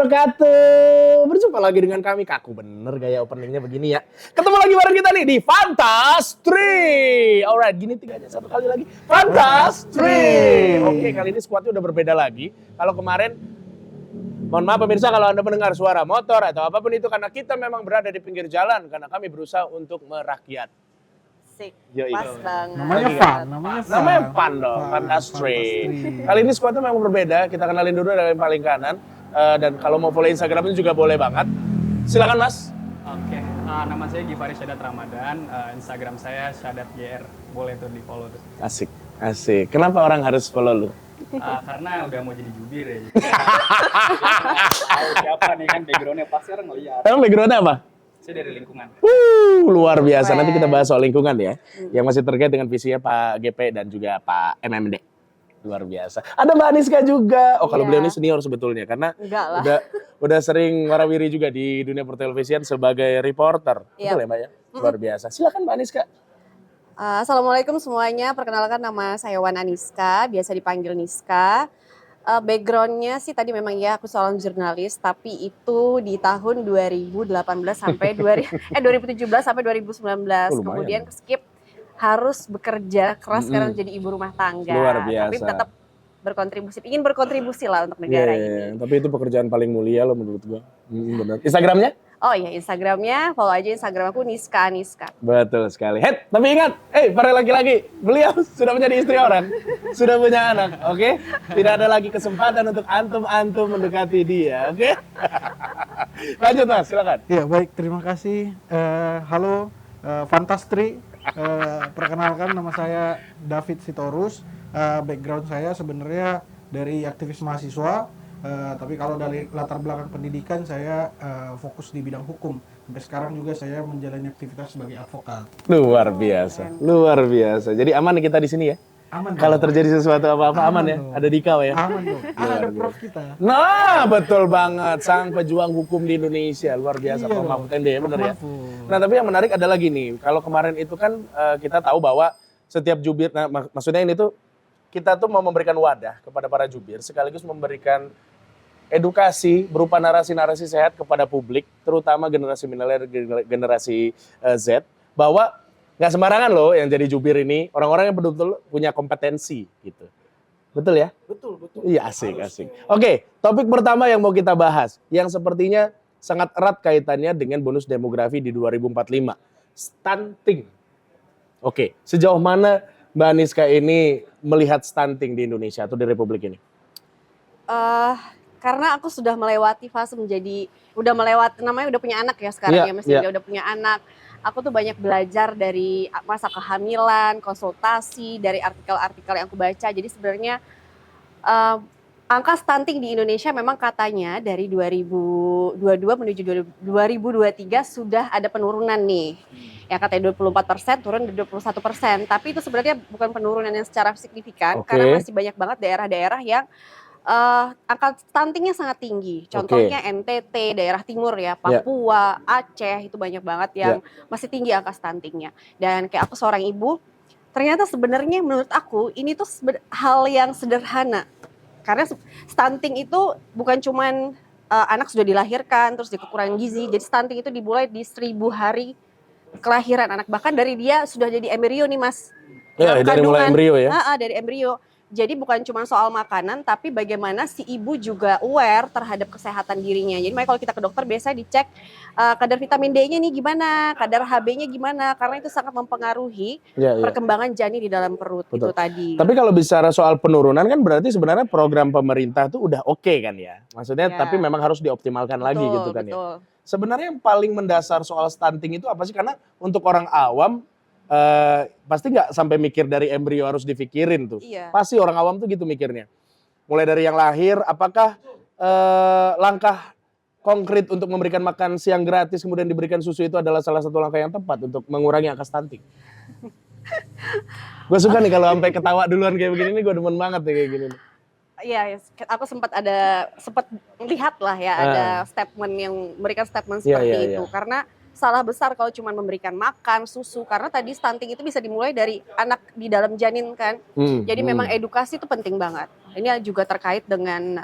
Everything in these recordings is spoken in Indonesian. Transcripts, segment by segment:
wabarakatuh. Berjumpa lagi dengan kami. Kaku bener gaya openingnya begini ya. Ketemu lagi bareng kita nih di Fantastri. Alright, gini tiganya satu kali lagi. Fantastri. Oke, kali ini squadnya udah berbeda lagi. Kalau kemarin, mohon maaf pemirsa kalau Anda mendengar suara motor atau apapun itu karena kita memang berada di pinggir jalan karena kami berusaha untuk merakyat. Pas banget. Namanya fun dong, Fantastri. Kali ini squadnya memang berbeda. Kita kenalin dulu dari yang paling kanan. Dan kalau mau follow Instagramnya juga boleh banget. Silakan Mas. Oke, nama saya Givari Syadat Ramadan. Instagram saya Syadat GR. Boleh tuh di follow tuh. Asik, asik. Kenapa orang harus follow lu? Karena udah mau jadi jubir ya. Tahu siapa nih kan backgroundnya pasti orang ngeliat. Emang backgroundnya apa? Saya dari lingkungan. Luar biasa. Nanti kita bahas soal lingkungan ya. Yang masih terkait dengan visinya Pak GP dan juga Pak MMD. Luar biasa. Ada Mbak Aniska juga. Oh kalau beliau ini senior sebetulnya. Karena udah sering warawiri juga di dunia pertelevisian sebagai reporter. Betul ya Mbak ya? Luar biasa. Silakan Mbak Aniska. Assalamualaikum semuanya. Perkenalkan nama saya Wan Aniska. Biasa dipanggil Niska. Backgroundnya sih tadi memang ya aku seorang jurnalis, tapi itu di tahun 2018 sampai 2017 sampai 2019. Kemudian skip harus bekerja keras sekarang jadi ibu rumah tangga. Luar biasa. Tapi tetap berkontribusi, ingin berkontribusi lah untuk negara ini. Tapi itu pekerjaan paling mulia loh menurut gua. Benar. Instagramnya? Oh iya, Instagramnya, follow aja Instagram aku Niska Aniska. Betul sekali. Tapi ingat, para laki-laki, beliau sudah menjadi istri orang, sudah punya anak, oke? Tidak ada lagi kesempatan untuk antum-antum mendekati dia, oke? Lanjut Mas, silakan. Ya baik, terima kasih. Halo, Fantastri. Perkenalkan nama saya David Sitorus. Background saya sebenarnya dari aktivis mahasiswa. Tapi kalau dari latar belakang pendidikan saya fokus di bidang hukum. Sampai sekarang juga saya menjalani aktivitas sebagai advokat. Luar biasa, luar biasa. Jadi aman kita di sini ya? Aman. Kalau terjadi sesuatu apa-apa aman ya? Ada Dika ya? Aman dong. Ada prof kita. Nah betul banget, sang pejuang hukum di Indonesia. Luar biasa, Prof Mahfud MD ya bener ya? Nah tapi yang menarik adalah gini, kalau kemarin itu kan kita tahu bahwa setiap jubir, nah maksudnya ini tuh kita tuh mau memberikan wadah kepada para jubir sekaligus memberikan edukasi berupa narasi-narasi sehat kepada publik, terutama generasi milenial, generasi Z, bahwa nggak sembarangan loh yang jadi jubir ini, orang-orang yang betul-betul punya kompetensi gitu. Betul ya? Betul. Iya asik. Oke, topik pertama yang mau kita bahas, yang sepertinya sangat erat kaitannya dengan bonus demografi di 2045, stunting. Oke, sejauh mana Mbak Aniska ini melihat stunting di Indonesia atau di Republik ini? Karena aku sudah melewati fase namanya udah punya anak ya sekarang udah punya anak. Aku tuh banyak belajar dari masa kehamilan, konsultasi, dari artikel-artikel yang aku baca. Jadi sebenarnya angka stunting di Indonesia memang katanya dari 2022 menuju 2023 sudah ada penurunan nih. Ya katanya 24% turun dari 21%. Tapi itu sebenarnya bukan penurunan yang secara signifikan karena masih banyak banget daerah-daerah yang angka stuntingnya sangat tinggi. Contohnya NTT, daerah timur ya, Papua, Aceh, itu banyak banget yang masih tinggi angka stuntingnya. Dan kayak aku seorang ibu, ternyata sebenarnya menurut aku ini tuh hal yang sederhana. Karena stunting itu bukan cuman anak sudah dilahirkan terus kekurangan gizi. Jadi stunting itu dimulai di 1000 hari kelahiran anak. Bahkan dari dia sudah jadi embrio nih Mas. Ya, dari mulai embrio ya? Dari embrio. Jadi bukan cuma soal makanan, tapi bagaimana si ibu juga aware terhadap kesehatan dirinya. Jadi makanya kalau kita ke dokter biasanya dicek kadar vitamin D-nya nih gimana, kadar HB-nya gimana, karena itu sangat mempengaruhi perkembangan janin di dalam perut. Betul. Itu tadi. Tapi kalau bicara soal penurunan kan berarti sebenarnya program pemerintah tuh udah oke kan ya? Maksudnya tapi memang harus dioptimalkan lagi gitu kan ya? Sebenarnya yang paling mendasar soal stunting itu apa sih? Karena untuk orang awam, pasti nggak sampai mikir dari embrio harus dipikirin tuh. Pasti orang awam tuh gitu mikirnya. Mulai dari yang lahir, apakah langkah konkret untuk memberikan makan siang gratis kemudian diberikan susu itu adalah salah satu langkah yang tepat untuk mengurangi angka stunting? Gue suka nih kalau sampai ketawa duluan kayak begini nih, gue demen banget nih kayak gini. Iya, aku sempat lihat lah ya ada statement yang memberikan statement seperti itu. Karena salah besar kalau cuma memberikan makan, susu. Karena tadi stunting itu bisa dimulai dari anak di dalam janin kan. Jadi memang edukasi itu penting banget. Ini juga terkait dengan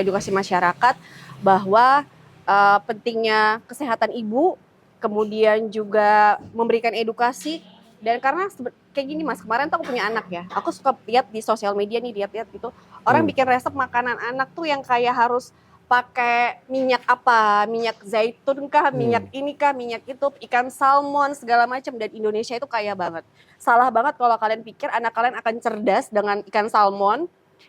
edukasi masyarakat bahwa pentingnya kesehatan ibu, kemudian juga memberikan edukasi. Dan karena kayak gini Mas, kemarin tuh aku punya anak ya, aku suka lihat di sosial media nih, lihat-lihat gitu, orang bikin resep makanan anak tuh yang kayak harus pakai minyak apa, minyak zaitun kah, minyak ini kah, minyak itu, ikan salmon segala macam, dan Indonesia itu kaya banget. Salah banget kalau kalian pikir anak kalian akan cerdas dengan ikan salmon,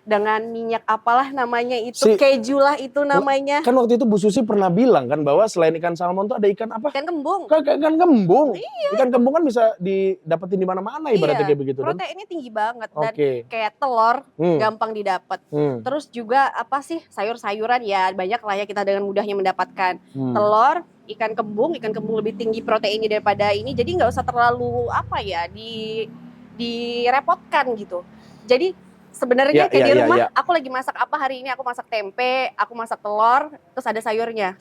dengan minyak apalah namanya itu, keju lah itu namanya. Kan waktu itu Bu Susi pernah bilang kan bahwa selain ikan salmon tuh ada ikan apa? Ikan kembung. Ikan kembung. Iya. Ikan kembung kan bisa didapetin di mana-mana ibaratnya kayak begitu. Proteinnya tinggi banget dan kayak telur gampang didapat. Terus juga apa sih, sayur-sayuran ya banyak lah ya kita dengan mudahnya mendapatkan. Telur, ikan kembung lebih tinggi proteinnya daripada ini, jadi nggak usah terlalu direpotkan gitu. Jadi sebenarnya kayak di rumah, aku lagi masak apa hari ini, aku masak tempe, aku masak telur, terus ada sayurnya.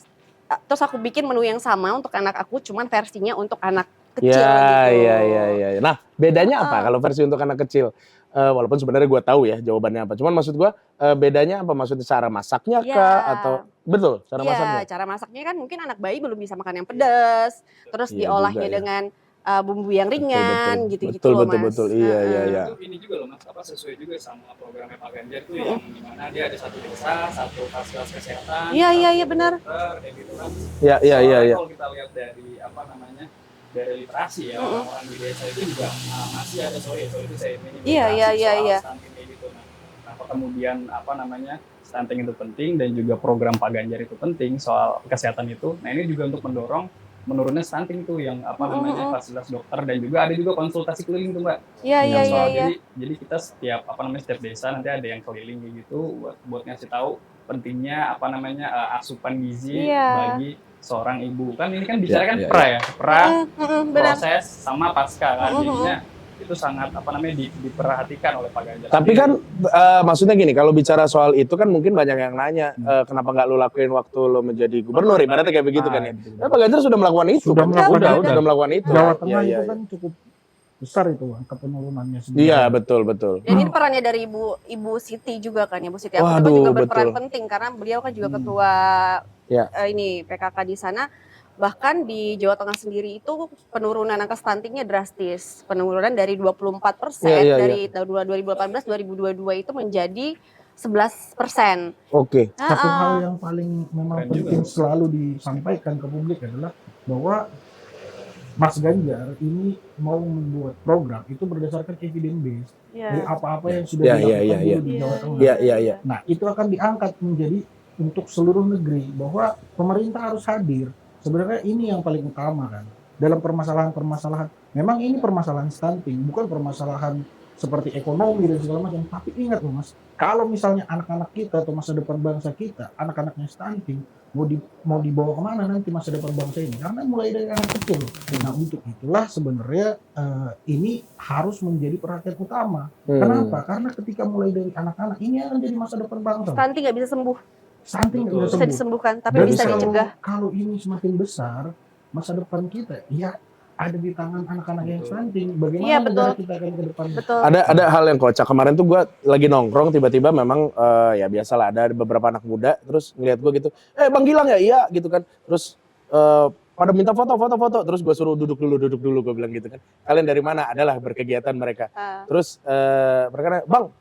Terus aku bikin menu yang sama untuk anak aku, cuman versinya untuk anak kecil gitu. Iya. Nah, bedanya apa kalau versi untuk anak kecil? Walaupun sebenarnya gue tahu ya jawabannya apa. Cuman maksud gue bedanya apa? Maksudnya cara masaknya kah? Atau betul cara masaknya? Iya, cara masaknya kan mungkin anak bayi belum bisa makan yang pedas. Terus diolahnya dengan bumbu yang ringan gitu-gitu loh Mas. Betul. Iya. Itu ini juga loh Mas, sesuai juga sama programnya Pak Ganjar tuh yang dimana dia ada satu desa, satu fasilitas kesehatan. Iya benar. Kayak gitu kan. Iya. Kalau kita lihat dari dari literasi ya, orang-orang di desa itu juga masih ada itu saya ini. Iya. Stunting kayak gitu. Nah, kemudian stunting itu penting dan juga program Pak Ganjar itu penting soal kesehatan itu. Nah, ini juga untuk mendorong menurunnya stunting tuh yang fasilitas dokter, dan juga ada juga konsultasi keliling tuh Mbak. Iya. Jadi kita setiap desa nanti ada yang keliling gitu buat ngasih tahu pentingnya asupan gizi bagi seorang ibu. Kan ini kan bicara kan proses sama pasca kan. Jadinya itu sangat diperhatikan oleh Pak Ganjar. Tapi kan maksudnya gini, kalau bicara soal itu kan mungkin banyak yang nanya kenapa nggak lu lakuin waktu lo menjadi gubernur, ibaratnya kayak begitu kan ya. Nah, Pak Ganjar sudah melakukan itu. Sudah melakukan itu. Jawa Tengah itu kan cukup besar itu angka penurunannya sendiri. Iya, betul. Dan ini perannya dari Ibu Siti juga kan, Ibu Siti Aku juga berperan penting karena beliau kan juga ketua ini PKK di sana. Bahkan di Jawa Tengah sendiri itu penurunan angka stuntingnya drastis. Penurunan dari 24% dari tahun 2018-2022 itu menjadi 11%. Oke. Satu hal yang paling memang penting selalu disampaikan ke publik adalah bahwa Mas Ganjar ini mau membuat program itu berdasarkan evidence based. Dari apa-apa yang sudah dilakukan di Jawa Tengah. Iya. Nah, itu akan diangkat menjadi untuk seluruh negeri bahwa pemerintah harus hadir. Sebenarnya ini yang paling utama kan. Dalam permasalahan-permasalahan, memang ini permasalahan stunting, bukan permasalahan seperti ekonomi dan segala macam. Tapi ingat loh Mas, kalau misalnya anak-anak kita atau masa depan bangsa kita, anak-anaknya stunting, mau dibawa kemana nanti masa depan bangsa ini? Karena mulai dari anak kecil. Nah, untuk itulah sebenarnya ini harus menjadi perhatian utama. Kenapa? Karena ketika mulai dari anak-anak, ini akan jadi masa depan bangsa. Stunting nggak bisa sembuh. Stunting nggak bisa disembuhkan, tapi bisa dicegah. Kalau ini semakin besar, masa depan kita ya ada di tangan anak-anak yang stunting. Bagaimana negara kita akan ke depan? Ada hal yang kocak. Kemarin tuh gue lagi nongkrong, tiba-tiba memang ya biasalah ada beberapa anak muda terus ngeliat gue gitu, Bang Gilang ya, iya gitu kan. Terus pada minta foto, terus gue suruh duduk dulu, gue bilang gitu kan. Kalian dari mana? Adalah berkegiatan mereka. Terus mereka nanya, Bang,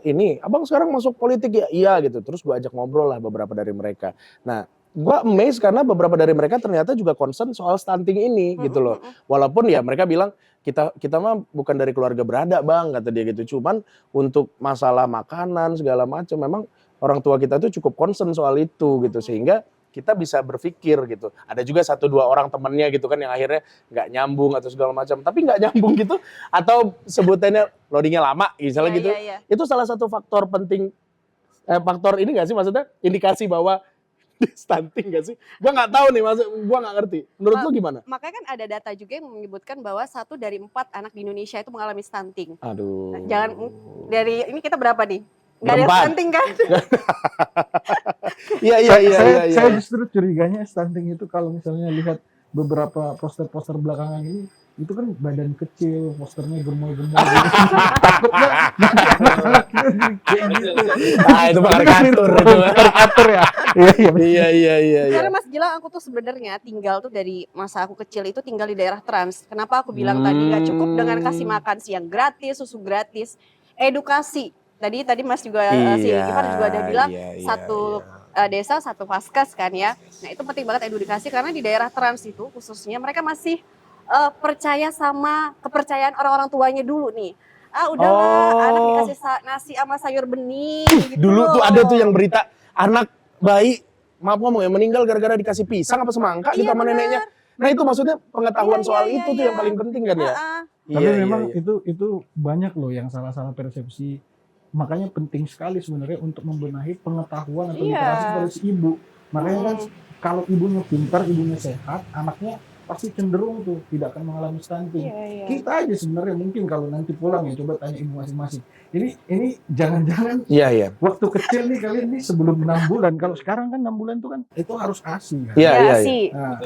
ini abang sekarang masuk politik ya? Iya gitu. Terus gue ajak ngobrol lah beberapa dari mereka. Nah, gue amazed karena beberapa dari mereka ternyata juga concern soal stunting ini gitu loh. Walaupun ya mereka bilang kita mah bukan dari keluarga berada Bang, kata dia gitu. Cuman untuk masalah makanan segala macam memang orang tua kita tuh cukup concern soal itu gitu, sehingga kita bisa berpikir gitu. Ada juga 1-2 orang temennya gitu kan yang akhirnya nggak nyambung atau segala macam. Tapi nggak nyambung gitu atau sebutannya loadingnya lama misalnya gitu. Itu salah satu faktor penting, faktor ini nggak sih, maksudnya indikasi bahwa stunting nggak sih? Gua nggak tahu nih, gua nggak ngerti. Menurut lu gimana? Makanya kan ada data juga yang menyebutkan bahwa 1 dari 4 anak di Indonesia itu mengalami stunting. Aduh. Nah, jangan dari ini kita berapa nih? Nggak ada stunting kan? Iya. Saya justru curiganya stunting itu kalau misalnya lihat beberapa poster-poster belakangan ini itu kan badan kecil, posternya gemoy-gemoy gitu. Takutnya kayak gitu. Itu mah karikatur itu. Karikatur ya. Iya. Karena Mas Gilang, aku tuh sebenarnya tinggal tuh dari masa aku kecil itu tinggal di daerah Trans. Kenapa aku bilang tadi nggak cukup dengan kasih makan siang gratis, susu gratis, edukasi. Tadi Mas juga si Gifar juga ada bilang satu desa satu Vaskes kan ya. Nah itu penting banget edukasi karena di daerah Trans itu khususnya mereka masih percaya sama kepercayaan orang-orang tuanya dulu nih. Udahlah anak dikasih nasi sama sayur bening gitu. Dulu tuh ada tuh yang berita anak bayi, maaf ngomong ya, meninggal gara-gara dikasih pisang apa semangka gitu sama neneknya. Nah itu maksudnya pengetahuan soal itu tuh yang paling penting kan ya. Tapi memang itu banyak loh yang salah-salah persepsi. Makanya penting sekali sebenarnya untuk membenahi pengetahuan atau literasi pada si ibu. Makanya kan kalau ibunya pintar, ibunya sehat, anaknya pasti cenderung tuh tidak akan mengalami stunting. Kita aja sebenarnya mungkin kalau nanti pulang ya coba tanya ibu masing-masing. Ini jangan-jangan waktu kecil nih kalian nih sebelum 6 bulan. Kalau sekarang kan 6 bulan tuh kan itu harus ASI kan. Iya. Nah,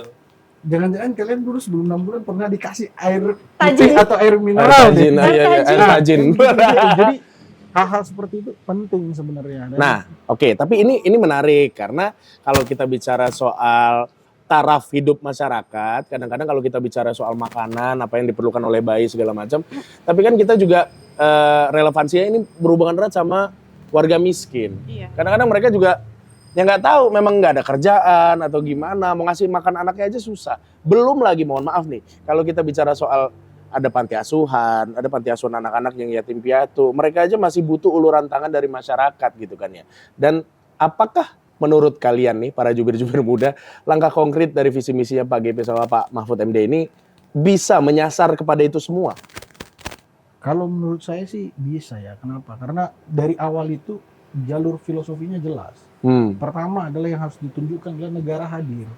jangan-jangan kalian dulu sebelum 6 bulan pernah dikasih air putih atau air mineral. Air tajin. Jadi hal-hal seperti itu penting sebenarnya. Nah, oke, tapi ini menarik karena kalau kita bicara soal taraf hidup masyarakat, kadang-kadang kalau kita bicara soal makanan, apa yang diperlukan oleh bayi segala macam, tapi kan kita juga relevansinya ini berhubungan erat sama warga miskin. Kadang-kadang mereka juga yang nggak tahu, memang nggak ada kerjaan atau gimana, mau ngasih makan anaknya aja susah. Belum lagi, mohon maaf nih, kalau kita bicara soal ada panti asuhan anak-anak yang yatim piatu, mereka aja masih butuh uluran tangan dari masyarakat gitu kan ya. Dan apakah menurut kalian nih para jubir-jubir muda, langkah konkret dari visi misinya Pak GP sama Pak Mahfud MD ini bisa menyasar kepada itu semua? Kalau menurut saya sih bisa ya. Kenapa? Karena dari awal itu jalur filosofinya jelas. Pertama adalah yang harus ditunjukkan adalah negara hadir,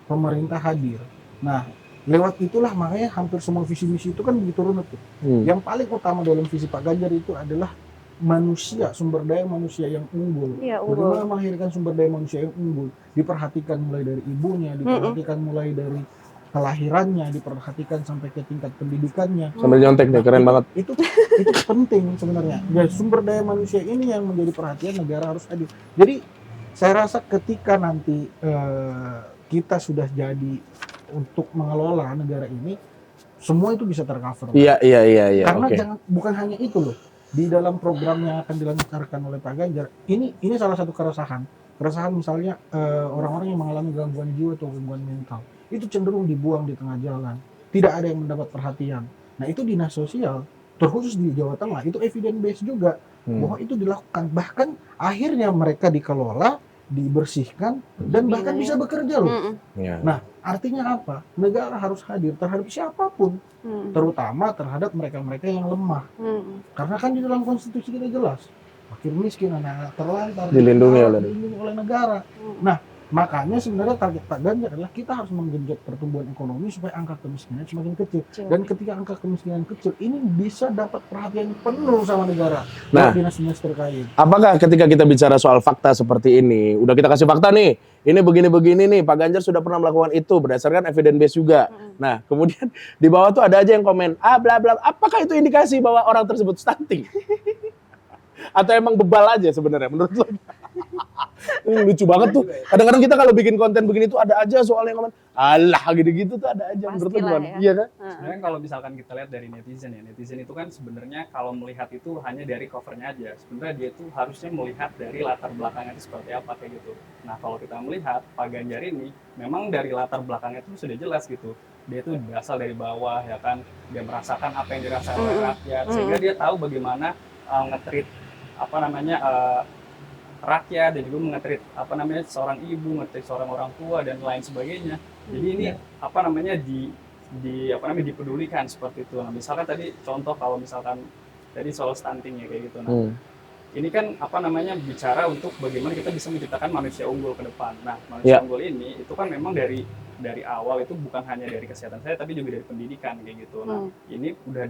pemerintah hadir. Nah, lewat itulah makanya hampir semua visi misi itu kan begitu runut tuh. Yang paling utama dalam visi Pak Ganjar itu adalah manusia, sumber daya manusia yang unggul. Bagaimana melahirkan sumber daya manusia yang unggul? Diperhatikan mulai dari ibunya, diperhatikan mulai dari kelahirannya, diperhatikan sampai ke tingkat pendidikannya. Sambil nyontek deh, keren banget. Itu penting sebenarnya. Ya, sumber daya manusia ini yang menjadi perhatian negara harus hadir. Jadi saya rasa ketika nanti kita sudah jadi untuk mengelola negara ini, semua itu bisa tercover. Iya. Karena bukan hanya itu loh. Di dalam program yang akan dilancarkan oleh Pak Ganjar, ini salah satu keresahan misalnya orang-orang yang mengalami gangguan jiwa atau gangguan mental, itu cenderung dibuang di tengah jalan, tidak ada yang mendapat perhatian. Nah itu dinas sosial, terkhusus di Jawa Tengah, itu evidence based juga, bahwa itu dilakukan, bahkan akhirnya mereka dikelola, dibersihkan, dan bahkan bisa bekerja loh. Nah artinya apa? Negara harus hadir terhadap siapapun, terutama terhadap mereka-mereka yang lemah. Karena kan di dalam konstitusi kita jelas, fakir miskin, anak-anak terlantar dilindungi oleh negara. Nah makanya sebenarnya target Pak Ganjar adalah kita harus menggenjot pertumbuhan ekonomi supaya angka kemiskinan semakin kecil. Dan ketika angka kemiskinan kecil, ini bisa dapat perhatian penuh sama negara. Nah, dinas-dinas terkait. Apakah ketika kita bicara soal fakta seperti ini, udah kita kasih fakta nih, ini begini-begini nih, Pak Ganjar sudah pernah melakukan itu berdasarkan evidence base juga. Nah, kemudian di bawah tuh ada aja yang komen, bla bla, apakah itu indikasi bahwa orang tersebut stunting? Atau emang bebal aja sebenarnya menurut lo? Ini lucu banget tuh. Kadang-kadang kita kalau bikin konten begini tuh ada aja soal yang komen, alah gitu-gitu tuh ada aja. Menurut lo gimana? Iya kan? Sebenarnya kalau misalkan kita lihat dari netizen ya, netizen itu kan sebenarnya kalau melihat itu hanya dari covernya aja. Sebenarnya dia tuh harusnya melihat dari latar belakangnya itu seperti apa kayak gitu. Nah kalau kita melihat Pak Ganjar ini, memang dari latar belakangnya itu sudah jelas gitu. Dia tuh berasal dari bawah ya kan, dia merasakan apa yang dirasakan oleh rakyat, sehingga dia tahu bagaimana nge-treat rakyat, dan juga mengetrit seorang ibu, mengetrit seorang orang tua dan lain sebagainya. Jadi ini dipedulikan seperti itu. Nah, misalkan tadi contoh kalau misalkan tadi soal stunting ya kayak gitu. Nah, ini kan bicara untuk bagaimana kita bisa menciptakan manusia unggul ke depan. Nah, manusia unggul ini itu kan memang dari awal itu bukan hanya dari kesehatan saya tapi juga dari pendidikan kayak gitu. Nah, ini udah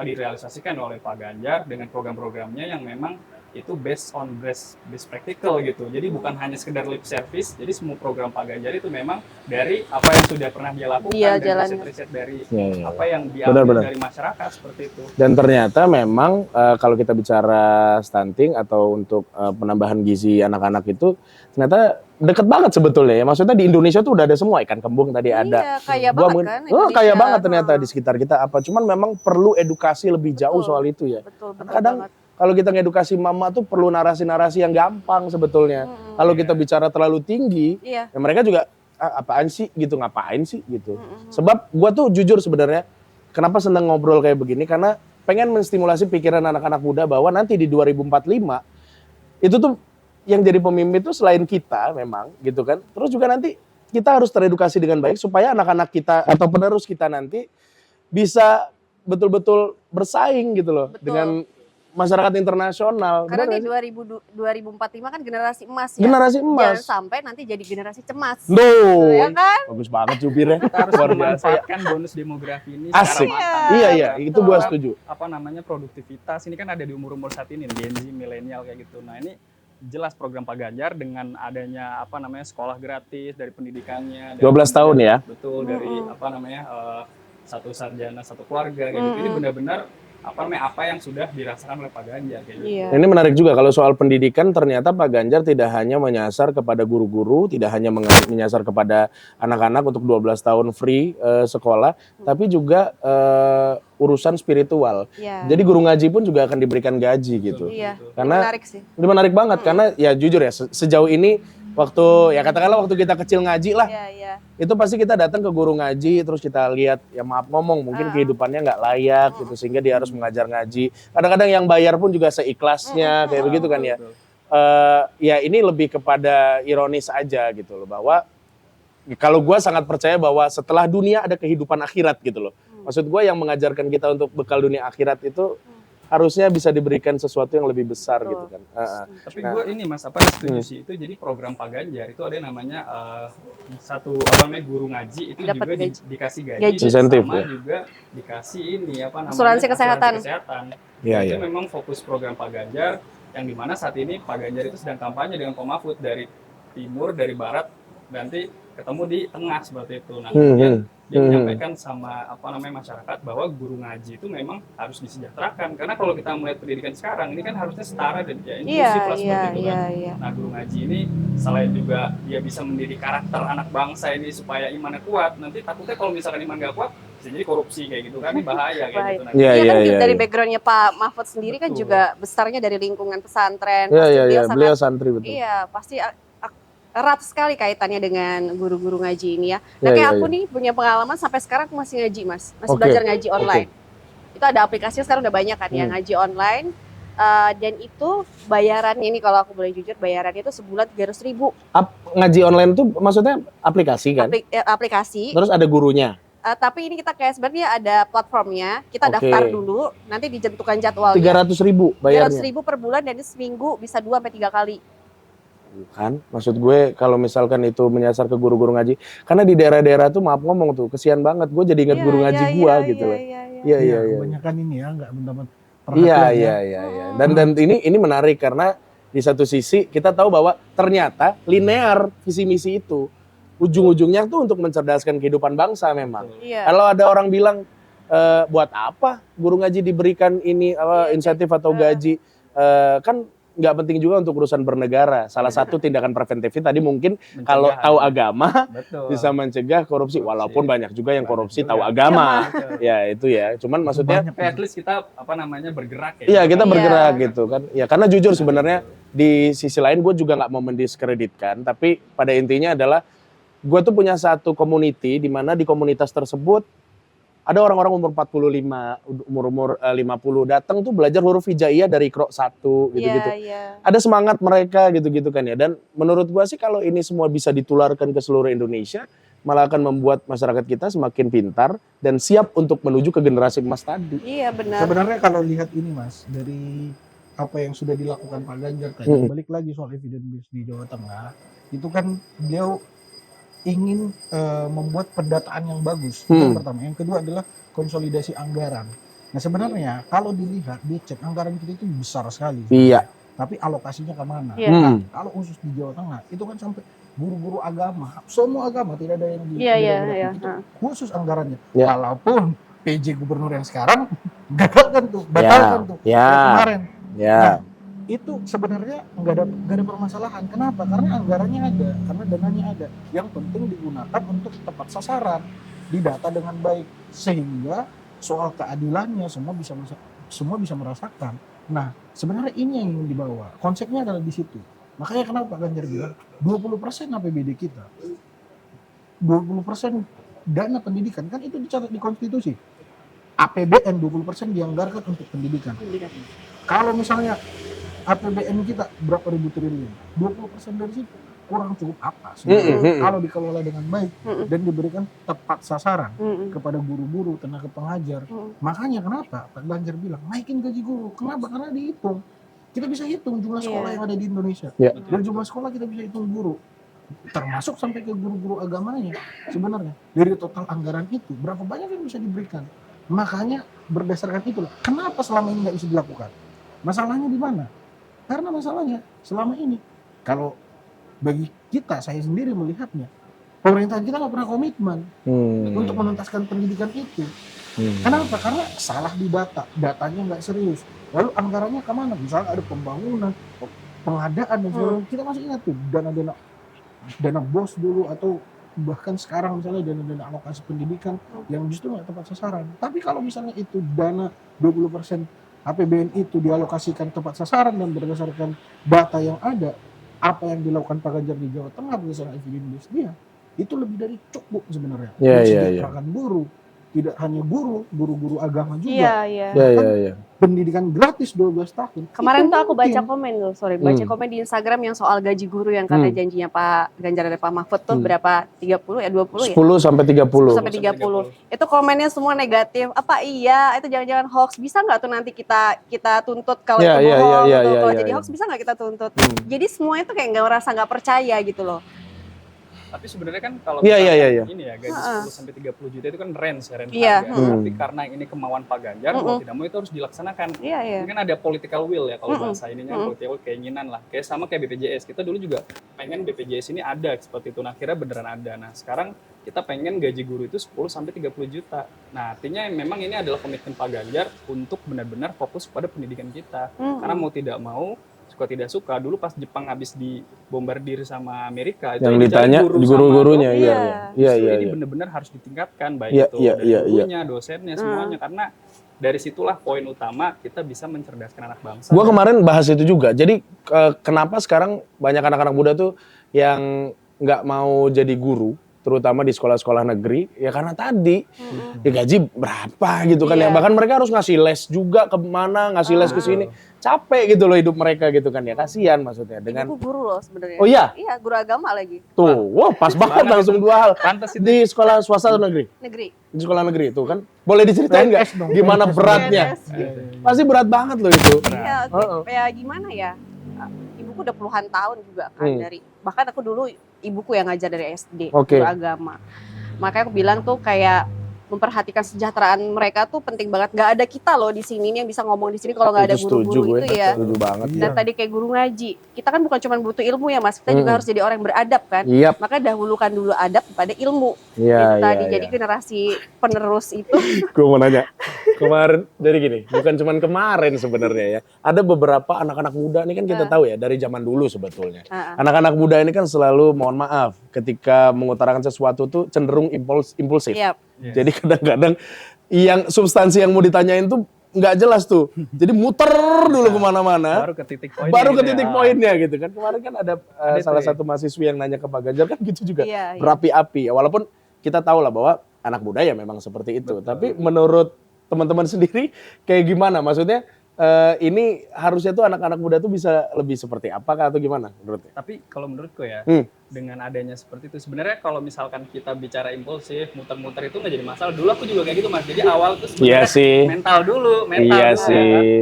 direalisasikan oleh Pak Ganjar dengan program-programnya yang memang itu based on best practical gitu. Jadi bukan hanya sekedar lip service. Jadi semua program Pak Ganjar itu memang dari apa yang sudah pernah dia lakukan dan riset-riset dari apa yang diambil dari masyarakat seperti itu. Dan ternyata memang kalau kita bicara stunting atau untuk penambahan gizi anak-anak itu ternyata deket banget sebetulnya ya. Maksudnya di Indonesia tuh udah ada semua, ikan kembung tadi ada. Iya, kaya banget kan kaya banget ternyata di sekitar kita apa. Cuman memang perlu edukasi lebih jauh soal itu ya. Betul Kadang banget. kalau kita ngedukasi mama tuh perlu narasi-narasi yang gampang sebetulnya. Kalau kita bicara terlalu tinggi, ya mereka juga apaan sih gitu, ngapain sih gitu. Sebab gua tuh jujur sebenarnya kenapa seneng ngobrol kayak begini, karena pengen menstimulasi pikiran anak-anak muda bahwa nanti di 2045 itu tuh yang jadi pemimpin itu selain kita memang gitu kan. Terus juga nanti kita harus teredukasi dengan baik supaya anak-anak kita atau penerus kita nanti bisa betul-betul bersaing gitu loh dengan masyarakat internasional. Karena di 2045 kan generasi emas ya. Generasi emas. Jangan sampai nanti jadi generasi cemas. Loh, ya kan? bagus banget jubirnya. Kita harus memanfaatkan bonus demografi ini Asik. secara matang. Iya, itu gua setuju. Apa namanya produktivitas ini kan ada di umur-umur saat ini, Gen Z, milenial kayak gitu. Nah ini jelas program Pak Ganjar dengan adanya apa namanya sekolah gratis dari pendidikannya. 12 tahun ya. Betul, dari apa namanya satu sarjana satu keluarga kayak gitu. Ini benar-benar apa yang sudah dirasakan oleh Pak Ganjar kayak gitu. Iya. Ini menarik juga kalau soal pendidikan, ternyata Pak Ganjar tidak hanya menyasar kepada guru-guru, tidak hanya menyasar kepada anak-anak untuk 12 tahun free sekolah, tapi juga urusan spiritual. Iya. Jadi guru ngaji pun juga akan diberikan gaji gitu. Iya. Karena menarik sih. Ini menarik banget karena ya jujur ya sejauh ini waktu ya katakanlah waktu kita kecil ngaji lah. Iya. Itu pasti kita datang ke guru ngaji terus kita lihat ya maaf ngomong mungkin kehidupannya nggak layak gitu sehingga dia harus mengajar ngaji. Kadang-kadang yang bayar pun juga seikhlasnya kayak begitu kan ya. Ya ini lebih kepada ironis aja gitu loh bahwa kalau gue sangat percaya bahwa setelah dunia ada kehidupan akhirat gitu loh. Maksud gue yang mengajarkan kita untuk bekal dunia akhirat itu harusnya bisa diberikan sesuatu yang lebih besar gitu kan. Tapi gue ini mas setuju sih itu jadi program Pak Ganjar itu ada yang namanya guru ngaji itu dapat juga gaji. Dikasih gaji insentif sama ya. juga dikasih ini Asuransi kesehatan. Iya, itu iya. memang fokus program Pak Ganjar yang dimana saat ini Pak Ganjar itu sedang kampanye dengan Pak Mahfud dari timur dari barat nanti ketemu di tengah seperti itu. Nah kemudian dia menyampaikan sama masyarakat bahwa guru ngaji itu memang harus disejahterakan karena kalau kita melihat pendidikan sekarang ini kan harusnya setara dan ya inklusif lah seperti itu kan. Nah guru ngaji ini selain juga dia bisa mendidik karakter anak bangsa ini supaya imannya kuat, nanti takutnya kalau misalkan iman gak kuat bisa jadi korupsi kayak gitu kan, ini bahaya kayak gitu. Nah, Iya, dari backgroundnya Pak Mahfud sendiri kan juga besarnya dari lingkungan pesantren. Iya, beliau santri betul. Iya, pasti erat sekali kaitannya dengan guru-guru ngaji ini ya. Nah kayak aku nih punya pengalaman sampai sekarang aku masih ngaji mas, masih belajar ngaji online. Itu ada aplikasinya sekarang udah banyak kan yang ngaji online. Dan itu bayarannya ini kalau aku boleh jujur bayarannya itu sebulan 300.000. Ngaji online tuh maksudnya aplikasi kan? Aplikasi. Terus ada gurunya? Tapi ini kita kayak sebenarnya ada platformnya, kita daftar dulu, nanti ditentukan jadwalnya. 300.000 bayarnya? 300.000 per bulan dan seminggu bisa 2-3 kali. Bukan, maksud gue kalau misalkan itu menyasar ke guru-guru ngaji, karena di daerah-daerah tuh maaf ngomong tuh, kesian banget, gue jadi ingat guru ngaji gue gitu loh. Iya. Kebanyakan ini ya nggak mendapat perhatian. Iya. Dan ini menarik karena di satu sisi kita tahu bahwa ternyata linear visi misi itu ujung-ujungnya tuh untuk mencerdaskan kehidupan bangsa memang. Kalau ada orang bilang buat apa guru ngaji diberikan ini insentif atau gaji, kan nggak penting juga untuk urusan bernegara. Salah satu tindakan preventifnya tadi mungkin kalau tahu agama bisa mencegah korupsi. Walaupun banyak juga yang korupsi tahu agama. Ya itu ya. Cuman maksudnya at least kita bergerak ya. Iya kita bergerak gitu kan. Ya karena jujur sebenarnya di sisi lain gue juga nggak mau mendiskreditkan. Tapi pada intinya adalah gue tuh punya satu community di mana di komunitas tersebut ada orang-orang umur 45, umur 50 datang tuh belajar huruf hijaiyah dari Iqra 1 gitu-gitu. Ada semangat mereka gitu-gitu kan ya. Dan menurut gua sih kalau ini semua bisa ditularkan ke seluruh Indonesia, malah akan membuat masyarakat kita semakin pintar dan siap untuk menuju ke generasi emas tadi. Iya benar. Sebenarnya kalau lihat ini Mas, dari apa yang sudah dilakukan Pak Ganjar tadi, balik lagi soal evidence base di Jawa Tengah, itu kan beliau ingin membuat pendataan yang bagus. Yang pertama, yang kedua adalah konsolidasi anggaran. Nah sebenarnya kalau dilihat, dicek anggaran kita itu besar sekali. Iya. tapi alokasinya kemana? Iya. Nah, kalau khusus di Jawa Tengah itu kan sampai guru-guru agama, semua agama tidak ada yang Iya, iya, beda-beda. iya. Itu khusus anggarannya. Ya. Walaupun PJ gubernur yang sekarang gagalkan tuh, batalkan tuh Ya. yang kemarin. Ya. Nah, itu sebenarnya nggak ada permasalahan. Kenapa? Karena anggarannya ada, karena dananya ada. Yang penting digunakan untuk tepat sasaran, didata dengan baik, sehingga soal keadilannya semua bisa merasakan. Nah, sebenarnya ini yang ingin dibawa. Konsepnya adalah di situ. Makanya kenapa Pak Ganjar bilang 20% APBD kita, 20% dana pendidikan, kan itu dicatat di konstitusi. APBN 20% dianggarkan untuk pendidikan. Kalau misalnya APBN kita berapa ribu triliun, 20% dari situ kurang cukup apa sebenarnya? Kalau dikelola dengan baik dan diberikan tepat sasaran kepada guru-guru, tenaga pengajar. Makanya kenapa Pak Ganjar bilang naikin gaji guru? Kenapa? Karena dihitung. Kita bisa hitung jumlah sekolah yang ada di Indonesia. Dan jumlah sekolah kita bisa hitung guru. Termasuk sampai ke guru-guru agamanya sebenarnya. Dari total anggaran itu, berapa banyak yang bisa diberikan? Makanya berdasarkan itulah, kenapa selama ini nggak bisa dilakukan? Masalahnya di mana? Karena masalahnya selama ini, kalau bagi kita, saya sendiri melihatnya, pemerintahan kita nggak pernah komitmen untuk menuntaskan pendidikan itu. Kenapa? Karena salah di datanya nggak serius. Lalu anggarannya kemana? Misalnya ada pembangunan, pengadaan dan sebagainya. Kita masih ingat tuh dana BOS dulu atau bahkan sekarang misalnya dana alokasi pendidikan yang justru nggak tepat sasaran. Tapi kalau misalnya itu dana 20% APBN itu dialokasikan tepat sasaran dan berdasarkan data yang ada, apa yang dilakukan Pak Ganjar di Jawa Tengah berdasarkan evidence dia, itu lebih dari cukup sebenarnya. Mensejahterakan guru, tidak hanya guru agama juga. Iya. Pendidikan gratis 12 tahun. Kemarin tuh aku baca komen baca komen di Instagram yang soal gaji guru yang kata janjinya Pak Ganjar dan Pak Mahfud tuh berapa 30 ya 20 ya? 10 sampai 30. 10 sampai 30. Itu komennya semua negatif. Apa iya itu jangan-jangan hoax? Bisa nggak tuh nanti kita tuntut kalau itu bohong atau kalau jadi hoax bisa nggak kita tuntut? Jadi semuanya tuh kayak nggak percaya gitu loh. Tapi sebenarnya kan kalau ini ya gaji 10 sampai 30 juta itu kan range harga. Tapi karena ini kemauan Pak Ganjar, mau tidak mau itu harus dilaksanakan. Ini kan ada political will ya kalau bahasa ininya, political keinginan lah. Kayak sama kayak BPJS. Kita dulu juga pengen BPJS ini ada seperti itu. Nah, akhirnya beneran ada. Nah, sekarang kita pengen gaji guru itu 10 sampai 30 juta. Nah, artinya memang ini adalah komitmen Pak Ganjar untuk benar-benar fokus pada pendidikan kita. Karena mau tidak mau, suka tidak suka, dulu pas Jepang habis dibombardir sama Amerika itu yang ditanya guru-gurunya ini benar-benar harus ditingkatkan baik gurunya, dosennya, semuanya, karena dari situlah poin utama kita bisa mencerdaskan anak bangsa. Gua kemarin bahas itu juga. Jadi kenapa sekarang banyak anak-anak muda tuh yang nggak mau jadi guru, terutama di sekolah-sekolah negeri, ya karena tadi ya gaji berapa gitu kan ya, bahkan mereka harus ngasih les juga kemana, ngasih les ke sini, capek gitu loh hidup mereka gitu kan ya, kasihan maksudnya dengan. Ibuku guru loh sebenarnya. Oh iya? Iya, guru agama lagi. Tuh, wah pas banget langsung dua hal. Di sekolah swasta atau negeri? Negeri. Di sekolah negeri itu kan, boleh diceritain nggak gimana beratnya? Pasti berat banget loh itu. Iya, ya gimana ya? Ibuku udah puluhan tahun juga kan bahkan aku dulu ibuku yang ngajar dari SD guru agama. Makanya aku bilang tuh kayak memperhatikan kesejahteraan mereka tuh penting banget. Gak ada kita loh di sini yang bisa ngomong di sini kalau nggak ada guru-guru itu ya. Setuju banget. Dan tadi kayak guru ngaji, kita kan bukan cuma butuh ilmu ya Mas, kita juga harus jadi orang yang beradab kan. Makanya dahulukan dulu adab pada ilmu. Jadi generasi penerus itu. Gue mau nanya, kemarin dari gini, bukan cuma kemarin sebenarnya ya. Ada beberapa anak-anak muda ini kan kita tahu ya dari zaman dulu sebetulnya. Anak-anak muda ini kan selalu mohon maaf ketika mengutarakan sesuatu tuh cenderung impulsif. Jadi kadang-kadang yang substansi yang mau ditanyain tuh nggak jelas tuh. Jadi muter dulu kemana-mana. Baru ke titik poinnya gitu kan. Kemarin kan ada salah satu mahasiswi yang nanya ke Pak Ganjar kan gitu juga. Berapi-api. Ya, walaupun kita tahu lah bahwa anak muda ya memang seperti itu. Tapi menurut teman-teman sendiri kayak gimana? Maksudnya ini harusnya tuh anak-anak muda tuh bisa lebih seperti apakah atau gimana menurutnya? Tapi kalau menurutku ya, dengan adanya seperti itu, sebenarnya kalau misalkan kita bicara impulsif, muter-muter itu nggak jadi masalah. Dulu aku juga kayak gitu Mas, jadi awal tuh sebenarnya mental dulu. Kan?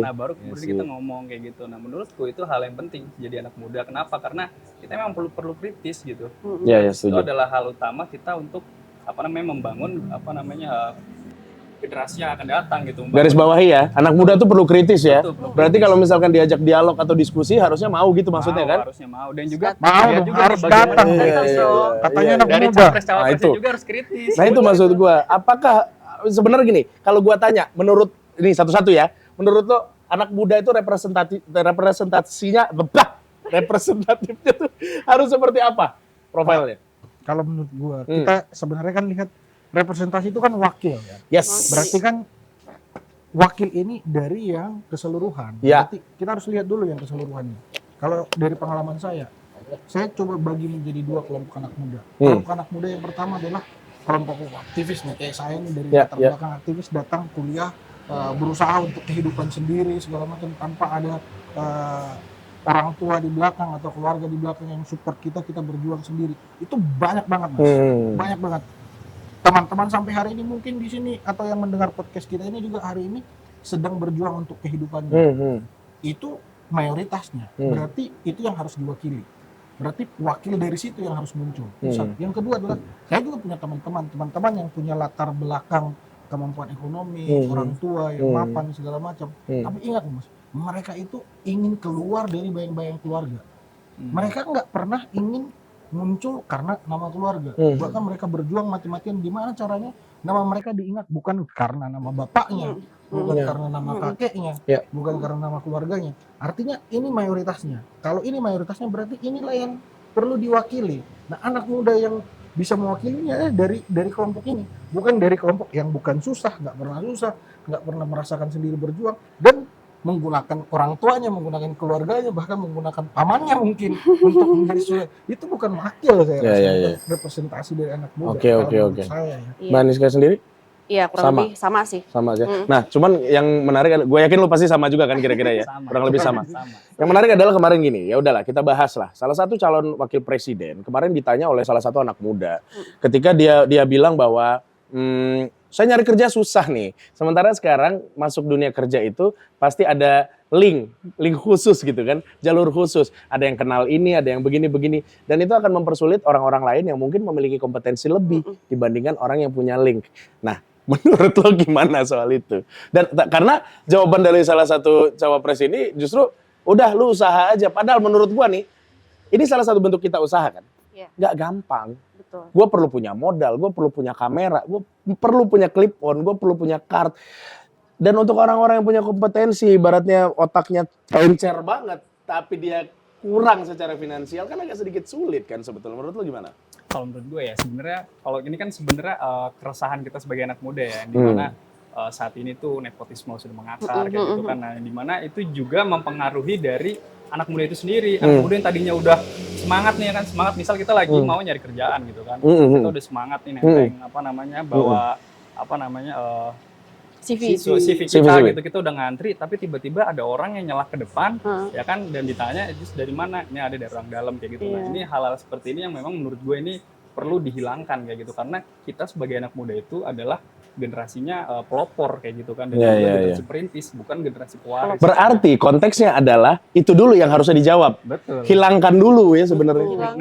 Nah baru kemudian kita ngomong kayak gitu. Nah menurutku itu hal yang penting jadi anak muda. Kenapa? Karena kita memang perlu kritis gitu. Itu adalah hal utama kita untuk membangun generasi yang akan datang gitu. Garis bawahi ya, anak muda tuh perlu kritis ya. Betul, perlu Berarti kalau misalkan diajak dialog atau diskusi harusnya mau gitu maksudnya Mau, kan? harusnya mau dan juga Mau lihat dong, juga harus nih bagaimana- datang. Katanya anak dari muda. capres cawapresnya Nah, itu. juga harus kritis. Nah itu maksud gua. Apakah sebenarnya gini, kalau gua tanya, menurut ini satu-satu ya, menurut lo anak muda itu representasinya, representatifnya tuh harus seperti apa profilnya? Kalau menurut gua, kita sebenarnya kan lihat representasi itu kan wakil ya. Yes. Berarti kan wakil ini dari yang keseluruhan. Ya. Berarti kita harus lihat dulu yang keseluruhannya. Kalau dari pengalaman saya coba bagi menjadi 2 kelompok anak muda. Kelompok anak muda yang pertama adalah kelompok aktivis nih, kayak saya nih dari latar belakang aktivis, datang kuliah, berusaha untuk kehidupan sendiri segala macam tanpa ada orang tua di belakang atau keluarga di belakang yang support kita berjuang sendiri. Itu banyak banget Mas. Banyak banget. Teman-teman sampai hari ini mungkin di sini atau yang mendengar podcast kita ini juga hari ini sedang berjuang untuk kehidupannya. Itu mayoritasnya. Berarti itu yang harus diwakili. Berarti wakil dari situ yang harus muncul. Yang kedua adalah saya juga punya teman-teman yang punya latar belakang kemampuan ekonomi, orang tua yang mapan segala macam. Tapi ingat Mas, mereka itu ingin keluar dari bayang-bayang keluarga. Mereka nggak pernah ingin muncul karena nama keluarga. Bahkan mereka berjuang mati-matian gimana caranya nama mereka diingat bukan karena nama bapaknya, bukan karena nama kakeknya, bukan karena nama keluarganya. Artinya ini mayoritasnya. Kalau ini mayoritasnya berarti inilah yang perlu diwakili. Nah, anak muda yang bisa mewakilinya dari kelompok ini, bukan dari kelompok yang bukan susah, nggak pernah merasakan sendiri berjuang dan menggunakan orang tuanya, menggunakan keluarganya, bahkan menggunakan pamannya mungkin untuk menjadi sesuatu. Itu bukan wakil saya rasa, representasi dari anak muda. Oke. Saya, ya. Mbak Niska sendiri? Iya, kurang lebih sama sih. Sama aja. Nah, cuman yang menarik, gue yakin lu pasti sama juga kan kira-kira ya, kurang lebih sama. Yang menarik adalah kemarin gini, ya udahlah kita bahas lah. Salah satu calon wakil presiden kemarin ditanya oleh salah satu anak muda, ketika dia bilang bahwa saya nyari kerja susah nih. Sementara sekarang masuk dunia kerja itu pasti ada link khusus gitu kan, jalur khusus. Ada yang kenal ini, ada yang begini-begini. Dan itu akan mempersulit orang-orang lain yang mungkin memiliki kompetensi lebih dibandingkan orang yang punya link. Nah, menurut lo gimana soal itu? Dan karena jawaban dari salah satu cawapres ini justru udah lu usaha aja. Padahal menurut gua nih, ini salah satu bentuk kita usaha kan. Nggak gampang. Betul. Gue perlu punya modal, gue perlu punya kamera, gue perlu punya clip on, gue perlu punya card. Dan untuk orang-orang yang punya kompetensi, ibaratnya otaknya encer banget, tapi dia kurang secara finansial, kan agak sedikit sulit kan sebetulnya. Menurut lo gimana? Kalau menurut gue ya sebenarnya, kalau ini kan sebenarnya keresahan kita sebagai anak muda ya, dimana saat ini tuh nepotisme sudah mengakar kayak gitu kan, nah dimana itu juga mempengaruhi dari anak muda itu sendiri. Anak muda yang tadinya udah semangat nih kan, semangat misal kita lagi mau nyari kerjaan gitu kan, kita udah semangat nih nenteng bawa CV kita gitu, kita udah ngantri, tapi tiba-tiba ada orang yang nyelak ke depan ya kan, dan ditanya itu dari mana, ini ada dari orang dalam kayak gitu. Nah ini hal-hal seperti ini yang memang menurut gue ini perlu dihilangkan kayak gitu, karena kita sebagai anak muda itu adalah generasinya pelopor kayak gitu kan, dan generasi perintis, bukan generasi pewaris. Berarti konteksnya adalah itu dulu yang harusnya dijawab. Betul. Hilangkan dulu ya sebenarnya.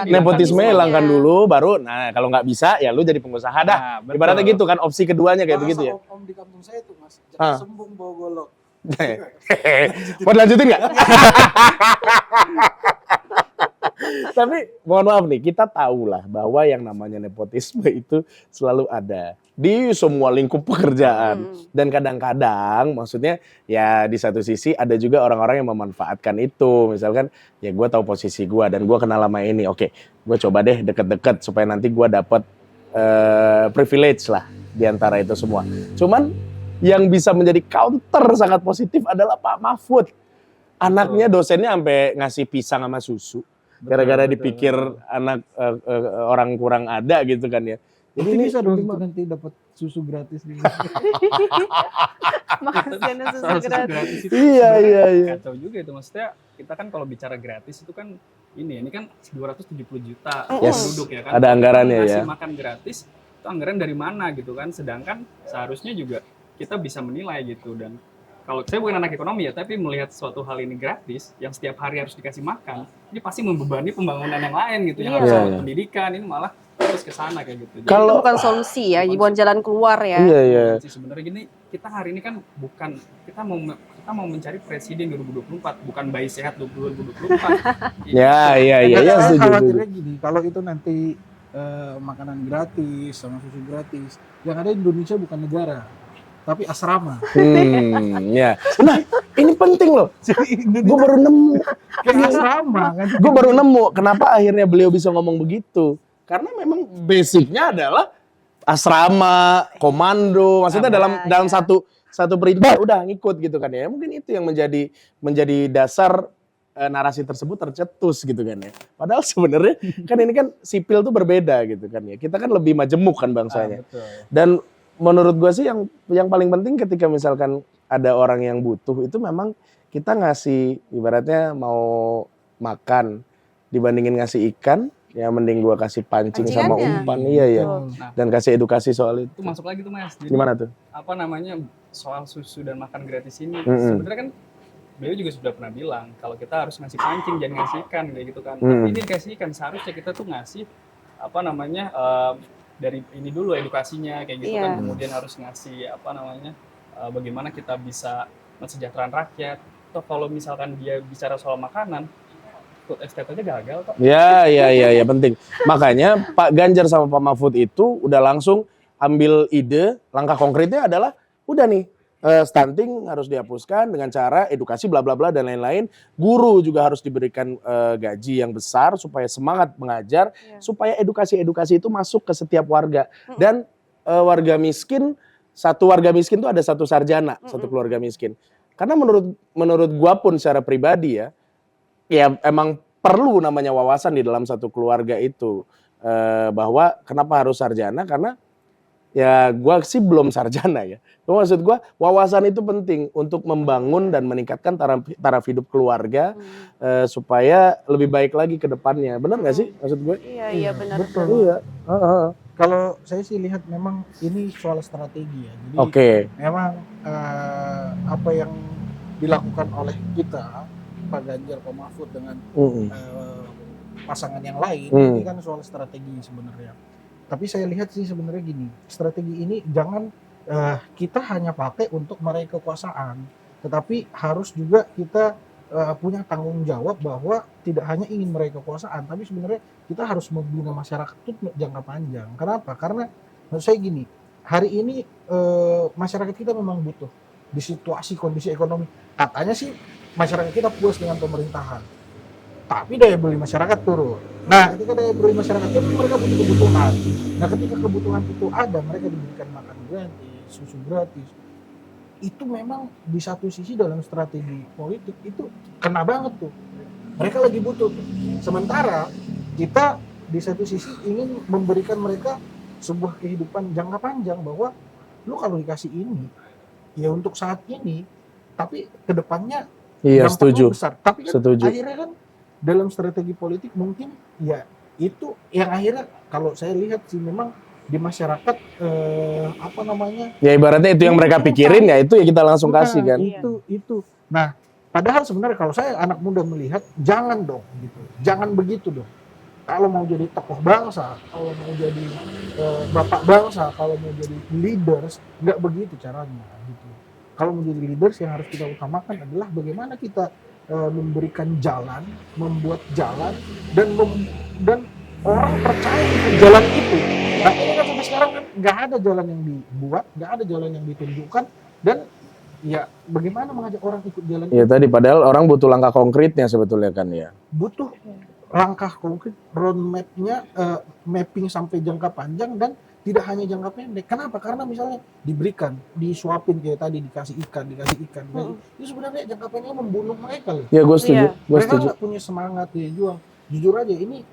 Nepotisme hilangkan dulu, baru nah kalau nggak bisa ya lu jadi pengusaha dah. Ibaratnya gitu kan, opsi keduanya kayak begitu ya. Om di kampung saya tuh Mas, jangan sembung bawa golok. Mau dilanjutin nggak? Tapi mohon maaf nih, kita tahulah bahwa yang namanya nepotisme itu selalu ada di semua lingkup pekerjaan. Dan kadang-kadang maksudnya ya di satu sisi ada juga orang-orang yang memanfaatkan itu. Misalkan ya gue tahu posisi gue dan gue kenal sama ini. Oke, gue coba deh deket-deket supaya nanti gue dapet privilege lah di antara itu semua. Cuman yang bisa menjadi counter sangat positif adalah Pak Mahfud. Anaknya dosennya sampai ngasih pisang sama susu. Gara-gara dipikir anak orang kurang ada gitu kan ya. Jadi ini bisa dong nanti dapat susu gratis nih. Maksudnya susu gratis. Iya. Kacau juga itu, maksudnya kita kan kalau bicara gratis itu kan ini kan 270 juta penduduk ya kan. Ada anggarannya ya. Ngasih makan gratis itu anggaran dari mana gitu kan. Sedangkan seharusnya juga kita bisa menilai gitu. Dan kalau saya bukan anak ekonomi ya, tapi melihat suatu hal ini gratis, yang setiap hari harus dikasih makan, ini pasti membebani pembangunan yang lain gitu, yang harus pendidikan, ini malah harus ke sana kayak gitu. Jadi, Kalau- Itu bukan solusi ya, bukan jalan keluar ya. Iya, iya. sih sebenarnya gini, kita hari ini kan bukan kita mau mencari presiden 2024, bukan bayi sehat 2024. Ya, iya, iya, iya, Saya setuju, khawatirnya setuju. gini, kalau itu nanti makanan gratis sama susu gratis, yang ada di Indonesia bukan negara, tapi asrama. Ya. Nah, ini penting loh. Gue baru nemu. Kayak asrama kan. Gue baru nemu kenapa akhirnya beliau bisa ngomong begitu. Karena memang basicnya adalah asrama, komando, maksudnya dalam satu perintah udah ngikut gitu kan ya. Mungkin itu yang menjadi dasar narasi tersebut tercetus gitu kan ya. Padahal sebenarnya kan ini kan sipil tuh berbeda gitu kan ya. Kita kan lebih majemuk kan bangsanya. Betul. Dan menurut gue sih yang paling penting ketika misalkan ada orang yang butuh itu memang kita ngasih ibaratnya mau makan dibandingin ngasih ikan ya mending gue kasih pancing sama Pancingannya. umpan iya ya Betul. Nah, dan kasih edukasi soal itu. itu masuk lagi tuh Mas. Jadi, Gimana tuh? apa namanya soal susu dan makan gratis ini Mm-mm. sebenarnya kan beliau juga sudah pernah bilang kalau kita harus ngasih pancing jangan ngasih ikan kayak gitu kan. Mm. Tapi ini dikasih ikan seharusnya kita tuh ngasih apa namanya dari ini dulu edukasinya kayak gitu Iya. kan, kemudian harus ngasih apa namanya bagaimana kita bisa mensejahterakan rakyat. Atau kalau misalkan dia bicara soal makanan, food estate aja gagal kok. Ya penting. Makanya Pak Ganjar sama Pak Mahfud itu udah langsung ambil ide, langkah konkretnya adalah udah nih stunting harus dihapuskan dengan cara edukasi bla bla bla dan lain-lain. Guru juga harus diberikan gaji yang besar supaya semangat mengajar, Iya. supaya edukasi itu masuk ke setiap warga. Dan warga miskin, satu warga miskin tuh ada satu sarjana, satu keluarga miskin. Karena menurut gua pun secara pribadi ya emang perlu namanya wawasan di dalam satu keluarga itu. Bahwa kenapa harus sarjana? Karena ya gua sih belum sarjana ya. Cuma maksud gua wawasan itu penting untuk membangun dan meningkatkan taraf hidup keluarga supaya lebih baik lagi ke depannya. Benar nggak sih maksud gue? Iya benar. Betul. Iya. Kalau saya sih lihat memang ini soal strategi ya. Jadi Oke. memang apa yang dilakukan oleh kita Pak Ganjar, Pak Mahfud dengan pasangan yang lain ini kan soal strategi sebenarnya. Tapi saya lihat sih sebenarnya gini, strategi ini jangan kita hanya pakai untuk meraih kekuasaan, tetapi harus juga kita punya tanggung jawab bahwa tidak hanya ingin meraih kekuasaan, tapi sebenarnya kita harus membina masyarakat itu jangka panjang. Kenapa? Karena menurut saya gini, hari ini masyarakat kita memang butuh di situasi kondisi ekonomi. Katanya sih masyarakat kita puas dengan pemerintahan, tapi daya beli masyarakat turun. Nah, ketika daya beli masyarakat turun, mereka butuh kebutuhan. Nah, ketika kebutuhan itu ada, mereka diberikan makan gratis, susu gratis. Itu memang di satu sisi dalam strategi politik itu kena banget tuh. Mereka lagi butuh tuh. Sementara kita di satu sisi ingin memberikan mereka sebuah kehidupan jangka panjang bahwa lu kalau dikasih ini ya untuk saat ini, tapi kedepannya Iya, dampaknya setuju. besar. Tapi kan Setuju. akhirnya kan dalam strategi politik mungkin ya itu yang akhirnya kalau saya lihat sih memang di masyarakat apa namanya Ya ibaratnya itu yang mereka pikirin ya itu ya kita langsung bukan, kasih kan. itu. Nah, padahal sebenarnya kalau saya anak muda melihat jangan dong gitu. Jangan begitu dong. Kalau mau jadi tokoh bangsa, kalau mau jadi bapak bangsa, kalau mau jadi leaders, nggak begitu caranya gitu. Kalau mau jadi leaders yang harus kita utamakan adalah bagaimana kita memberikan jalan, membuat jalan dan orang percaya dengan jalan itu. Nah, ini kan sampai sekarang kan nggak ada jalan yang dibuat, nggak ada jalan yang ditunjukkan, dan ya bagaimana mengajak orang ikut jalan Ya itu? tadi padahal orang butuh langkah konkretnya sebetulnya kan ya. Butuh langkah konkret, roadmap-nya, mapping sampai jangka panjang dan tidak hanya jangka pendek. Kenapa? Karena misalnya diberikan, disuapin kayak tadi dikasih ikan. Itu sebenarnya jangka pendeknya membunuh mereka loh. Ya gue setuju, Iya. gue Mereka setuju. nggak punya semangat ya juang. Jujur aja ini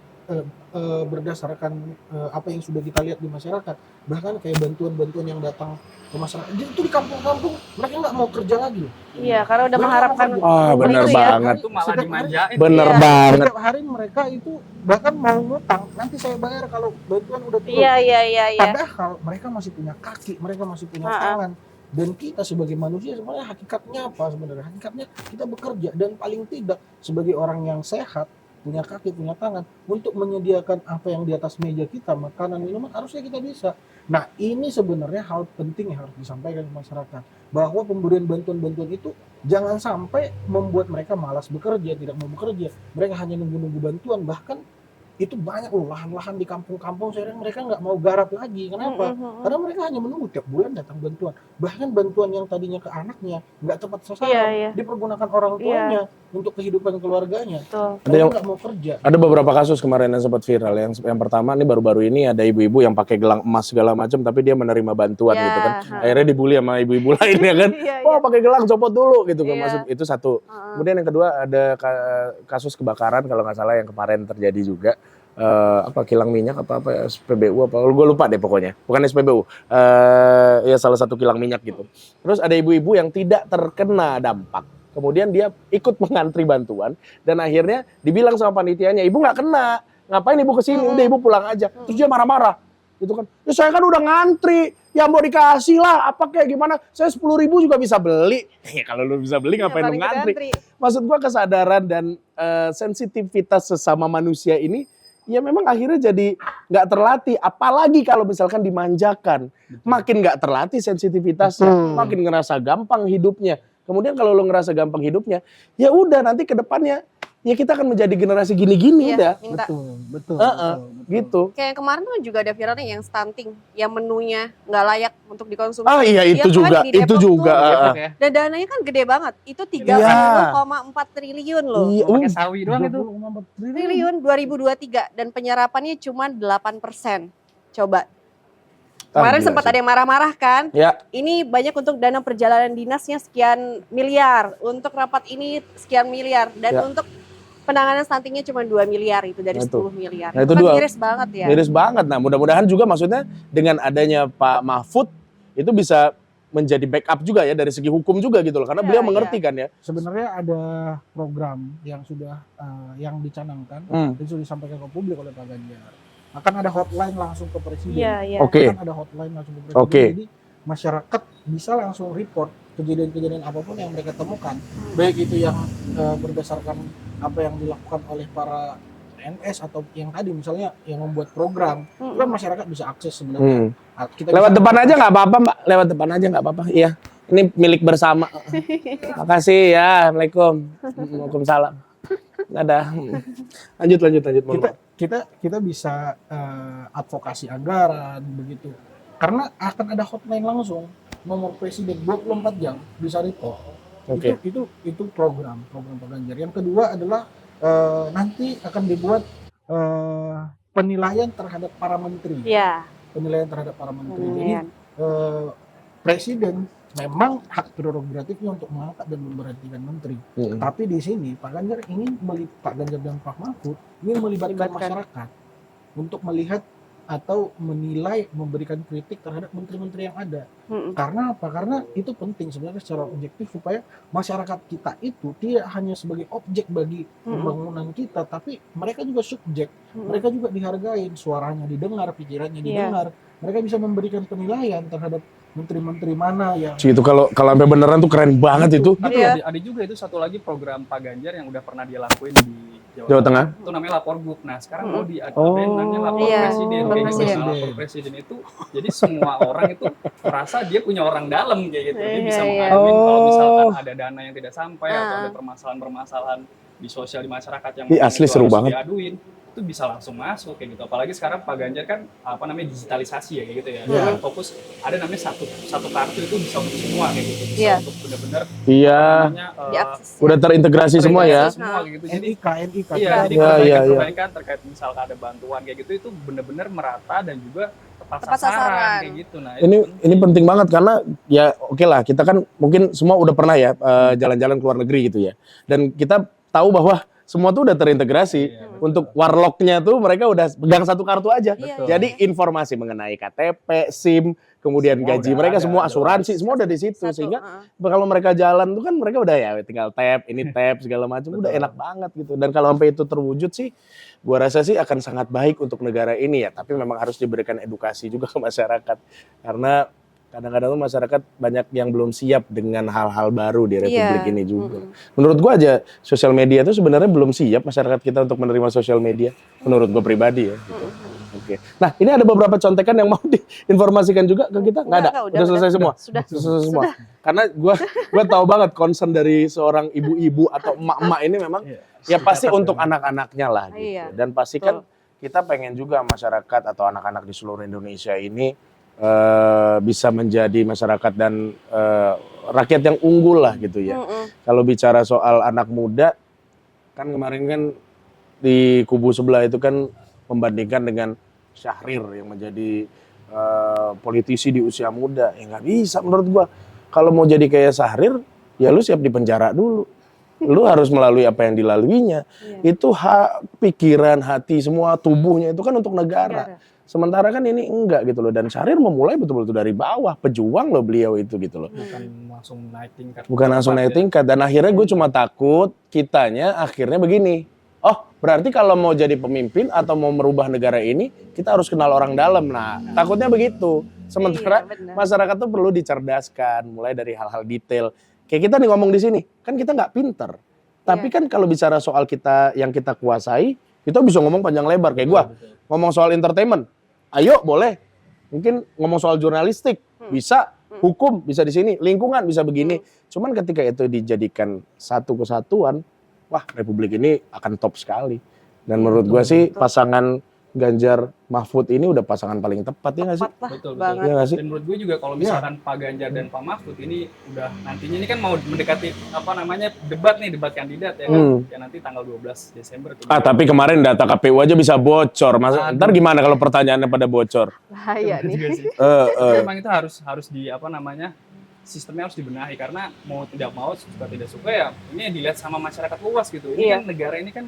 berdasarkan apa yang sudah kita lihat di masyarakat, bahkan kayak bantuan-bantuan yang datang ke masyarakat itu di kampung-kampung mereka nggak mau kerja lagi loh. Iya, karena udah Mereka mengharapkan Ah, benar itu ya. banget. Itu malah Setiap dimanjain. Bener Iya. banget. Setiap hari mereka itu bahkan mau ngutang, nanti saya bayar kalau bantuan udah turun. Iya. Padahal mereka masih punya kaki, mereka masih punya Ha-ha. tangan. Dan kita sebagai manusia sebenarnya hakikatnya apa sebenarnya? Hakikatnya kita bekerja dan paling tidak sebagai orang yang sehat punya kaki, punya tangan untuk menyediakan apa yang di atas meja kita, makanan, minuman, harusnya kita bisa. Nah, ini sebenarnya hal penting yang harus disampaikan ke masyarakat, bahwa pemberian bantuan-bantuan itu jangan sampai membuat mereka malas bekerja, tidak mau bekerja. Mereka hanya nunggu-nunggu bantuan, bahkan itu banyak loh lahan-lahan di kampung-kampung sekarang mereka nggak mau garap lagi. Kenapa? Karena mereka hanya menunggu tiap bulan datang bantuan. Bahkan bantuan yang tadinya ke anaknya nggak tepat sasaran, dipergunakan orang tuanya untuk kehidupan keluarganya. Mereka nggak mau kerja. Ada beberapa kasus kemarin yang sempat viral. Yang pertama nih baru-baru ini ada ibu-ibu yang pakai gelang emas segala macam, tapi dia menerima bantuan gitu kan. Akhirnya dibully sama ibu-ibu lain ya kan. Wah pakai gelang copot dulu gitu kan. Maksud itu satu. Kemudian yang kedua ada kasus kebakaran kalau nggak salah yang kemarin terjadi juga. Kilang minyak apa SPBU apa gue lupa deh pokoknya, bukan SPBU, ya salah satu kilang minyak gitu. Terus ada ibu-ibu yang tidak terkena dampak, kemudian dia ikut mengantri bantuan dan akhirnya dibilang sama panitianya, ibu nggak kena, ngapain ibu kesini, udah ibu pulang aja. Terus dia marah-marah gitu kan, ya saya kan udah ngantri, ya mau dikasih lah apa kayak gimana, saya 10.000 juga bisa beli. Ya kalau lu bisa beli ngapain lu ngantri. Maksud gua kesadaran dan sensitivitas sesama manusia ini ya memang akhirnya jadi nggak terlatih, apalagi kalau misalkan dimanjakan. Makin nggak terlatih sensitivitasnya, makin ngerasa gampang hidupnya. Kemudian kalau lo ngerasa gampang hidupnya, ya udah nanti ke depannya ya kita akan menjadi generasi gini-gini udah. Betul. Gitu. Kayak kemarin tuh juga ada viralnya yang stunting, yang menunya nggak layak untuk dikonsumsi. Ah iya itu juga, itu juga. Dan dananya kan gede banget, itu 30,4 triliun loh. Iya, pakai sawi doang itu. Triliun 2023 dan penyerapannya cuma 8%. Coba. Kemarin sempat ada yang marah-marah kan? Ya. Ini banyak untuk dana perjalanan dinasnya sekian miliar, untuk rapat ini sekian miliar, dan untuk penanganan stuntingnya cuma 2 miliar itu dari 10 miliar. Nah, itu kan miris banget ya. Miris banget. Nah mudah-mudahan juga maksudnya dengan adanya Pak Mahfud itu bisa menjadi backup juga ya dari segi hukum juga gitu loh. Karena beliau mengerti kan ya. Sebenarnya ada program yang sudah yang dicanangkan, itu sudah disampaikan ke publik oleh Pak Ganjar. Akan ada hotline langsung ke presiden. Oke. Akan ada hotline langsung ke presiden. Jadi masyarakat bisa langsung report kejadian-kejadian apapun yang mereka temukan. Baik itu yang berdasarkan apa yang dilakukan oleh para PNS atau yang tadi misalnya yang membuat program. Itu kan masyarakat bisa akses sebenarnya. Kita lewat depan aja nggak apa-apa Mbak. Lewat depan aja nggak apa-apa. Iya. Ini milik bersama. Makasih ya. Assalamualaikum. Waalaikumsalam. Ada. Lanjut. Kita bisa advokasi anggaran begitu. Karena akan ada hotline langsung nomor presiden 24 jam bisa report. Itu program Pak Ganjar. Yang kedua adalah nanti akan dibuat penilaian terhadap para menteri. Penilaian terhadap para menteri. Jadi presiden memang hak prerogatifnya untuk mengangkat dan memberhentikan menteri. Tapi di sini Pak Ganjar dan Pak Mahfud ingin melibatkan masyarakat untuk melihat atau menilai, memberikan kritik terhadap menteri-menteri yang ada. Karena apa? Karena itu penting sebenarnya secara objektif supaya masyarakat kita itu tidak hanya sebagai objek bagi pembangunan kita, tapi mereka juga subjek. Mereka juga dihargain, suaranya didengar, pikirannya didengar. Mereka bisa memberikan penilaian terhadap menteri-menteri mana yang itu kalau sampai beneran tuh keren banget itu. Ada juga itu satu lagi program Pak Ganjar yang udah pernah dia lakuin di Jawa Tengah. Itu namanya lapor gub. Nah sekarang mau diadain namanya lapor presiden. Lapor presiden itu jadi semua orang itu merasa dia punya orang dalam kayak gitu. Dia bisa mengadmin kalau misalkan ada dana yang tidak sampai atau ada permasalahan-permasalahan di sosial di masyarakat yang asli seru banget. Diaduin. Itu bisa langsung masuk kayak gitu. Apalagi sekarang Pak Ganjar kan digitalisasi ya kayak gitu ya. Dia fokus ada namanya satu kartu itu bisa untuk semua kayak gitu. Bisa untuk benar-benar udah terintegrasi semua ya. Semua kayak gitu. Jadi NIK. Jadi perbaikan terkait misalkan ada bantuan kayak gitu itu benar-benar merata dan juga tepat sasaran kayak gitu. Nah, ini penting banget karena ya oke lah kita kan mungkin semua udah pernah ya jalan-jalan ke luar negeri gitu ya. Dan kita tahu bahwa semua tuh udah terintegrasi. Untuk warlocknya tuh mereka udah pegang satu kartu aja. Jadi informasi mengenai KTP, SIM, kemudian semua gaji mereka, semua asuransi, semua udah di situ. Sehingga kalau mereka jalan tuh kan mereka udah ya tinggal tap, ini tap segala macam, udah enak banget gitu. Dan kalau sampai itu terwujud sih, gua rasa sih akan sangat baik untuk negara ini ya. Tapi memang harus diberikan edukasi juga ke masyarakat. Karena kadang-kadang tuh masyarakat banyak yang belum siap dengan hal-hal baru di Republik Iya. ini juga. Menurut gua aja sosial media itu sebenarnya belum siap masyarakat kita untuk menerima sosial media. Menurut gua pribadi ya. Gitu. Oke. Nah ini ada beberapa contekan yang mau diinformasikan juga ke kita. Nggak ada. Enggak, Udah selesai semua. Sudah. Selesai semua. Karena gua tahu banget concern dari seorang ibu-ibu atau emak-emak ini memang ya pasti untuk anak-anaknya lah gitu. Iya, Dan pasti kan kita pengen juga masyarakat atau anak-anak di seluruh Indonesia ini bisa menjadi masyarakat dan rakyat yang unggul lah gitu ya. Kalau bicara soal anak muda, kan kemarin kan di kubu sebelah itu kan membandingkan dengan Syahrir yang menjadi politisi di usia muda. Ya nggak bisa menurut gua. Kalau mau jadi kayak Syahrir, ya lu siap dipenjara dulu. Lu harus melalui apa yang dilaluinya. Itu pikiran, hati, semua tubuhnya itu kan untuk negara. Sementara kan ini enggak gitu loh. Dan Syahrir memulai betul-betul dari bawah. Pejuang loh beliau itu gitu loh. Bukan langsung naik tingkat. Bukan langsung naik tingkat. Dan akhirnya gue cuma takut kitanya akhirnya begini. Oh berarti kalau mau jadi pemimpin atau mau merubah negara ini, kita harus kenal orang dalam. Nah takutnya begitu. Sementara masyarakat tuh perlu dicerdaskan. Mulai dari hal-hal detail. Kayak kita nih ngomong di sini. Kan kita nggak pinter. Tapi kan kalau bicara soal kita yang kita kuasai, kita bisa ngomong panjang lebar. Kayak gue ngomong soal entertainment. Ayo boleh, mungkin ngomong soal jurnalistik, bisa, hukum bisa di sini, lingkungan bisa begini. Cuman ketika itu dijadikan satu kesatuan, wah Republik ini akan top sekali. Dan menurut gua sih pasangan Ganjar Mahfud ini udah pasangan paling tepat ya nggak sih? Betul. Iya nggak sih? Dan menurut gue juga kalau misalkan Pak Ganjar dan Pak Mahfud ini udah nantinya ini kan mau mendekati debat kandidat ya kan, ya nanti tanggal 12 Desember. Tapi kemarin data KPU aja bisa bocor. Ntar gimana kalau pertanyaannya pada bocor? Bahaya nih. Memang itu harus di sistemnya harus dibenahi karena mau tidak mau suka tidak suka ya ini dilihat sama masyarakat luas gitu. Ini kan negara ini kan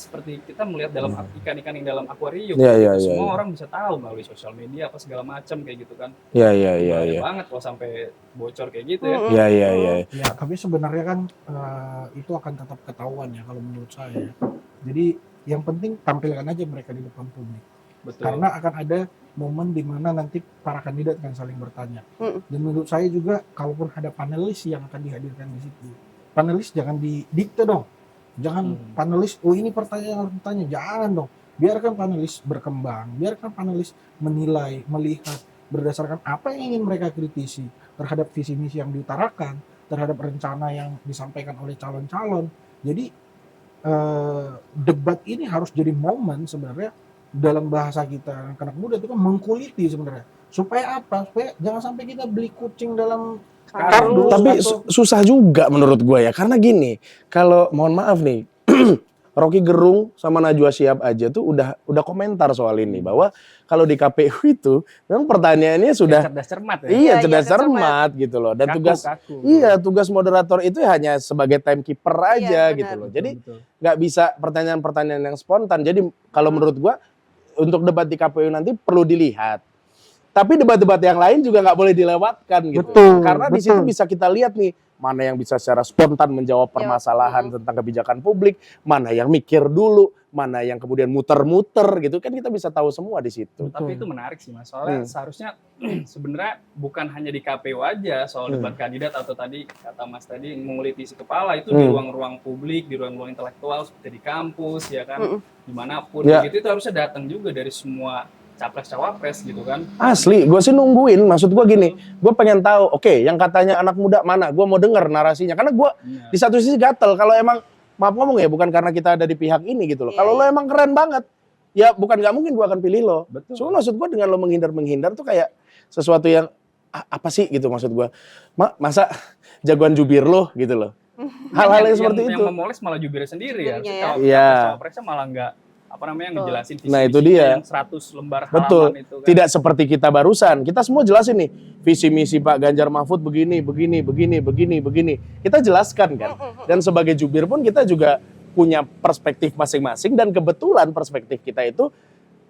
seperti kita melihat dalam ikan-ikan yang dalam akuarium. Semua orang bisa tahu melalui sosial media apa segala macam kayak gitu kan. Iya. Banget kalau sampai bocor kayak gitu ya. Iya. Ya, tapi sebenarnya kan itu akan tetap ketahuan ya kalau menurut saya. Jadi yang penting tampilkan aja mereka di depan publik. Betul. Karena akan ada momen di mana nanti para kandidat akan saling bertanya. Dan menurut saya juga kalaupun ada panelis yang akan dihadirkan di situ, panelis jangan didikte dong. Jangan panelis, ini pertanyaan harus ditanya, jangan dong. Biarkan panelis berkembang, biarkan panelis menilai, melihat berdasarkan apa yang ingin mereka kritisi terhadap visi misi yang diutarakan, terhadap rencana yang disampaikan oleh calon-calon. Jadi debat ini harus jadi momen sebenarnya dalam bahasa kita anak muda itu kan mengkuliti sebenarnya. Supaya apa? Supaya jangan sampai kita beli kucing dalam kardus. Tapi susah juga menurut gue ya. Karena gini, kalau mohon maaf nih, Rocky Gerung sama Najwa Shihab aja tuh udah komentar soal ini bahwa kalau di KPU itu memang pertanyaannya sudah cerdas cermat ya. Iya, cerdas cermat gitu loh. Dan tugas moderator itu hanya sebagai timekeeper aja gitu loh. Jadi nggak bisa pertanyaan-pertanyaan yang spontan. Jadi kalau menurut gua untuk debat di KPU nanti perlu dilihat. Tapi debat-debat yang lain juga nggak boleh dilewatkan gitu. Karena di situ bisa kita lihat nih mana yang bisa secara spontan menjawab permasalahan tentang kebijakan publik, mana yang mikir dulu, mana yang kemudian muter-muter gitu kan kita bisa tahu semua di situ. Tapi itu menarik sih Mas. Soalnya seharusnya sebenarnya bukan hanya di KPU aja soal debat kandidat atau tadi kata Mas tadi menguliti isi kepala itu di ruang-ruang publik, di ruang-ruang intelektual seperti di kampus ya kan, dimanapun gitu itu harusnya datang juga dari semua capres-cawapres gitu kan. Asli, gue sih nungguin. Maksud gue gini, gue pengen tahu, oke, yang katanya anak muda mana? Gue mau denger narasinya. Karena gue di satu sisi gatel. Kalau emang, maaf ngomong ya, bukan karena kita ada di pihak ini gitu loh. Kalau lo emang keren banget, ya bukan nggak mungkin gue akan pilih lo. Cuma maksud gue dengan lo menghindar tuh kayak sesuatu yang, apa sih gitu maksud gue. Masa jagoan jubir lo gitu loh. Hal-hal yang seperti itu. Yang memoles malah jubir sendiri ya. Cawapresnya malah nggak ngejelasin visi itu dia. Yang 100 lembar betul. Halaman itu kan. Tidak seperti kita barusan. Kita semua jelasin nih, visi misi Pak Ganjar Mahfud begini. Kita jelaskan kan. Dan sebagai jubir pun kita juga punya perspektif masing-masing dan kebetulan perspektif kita itu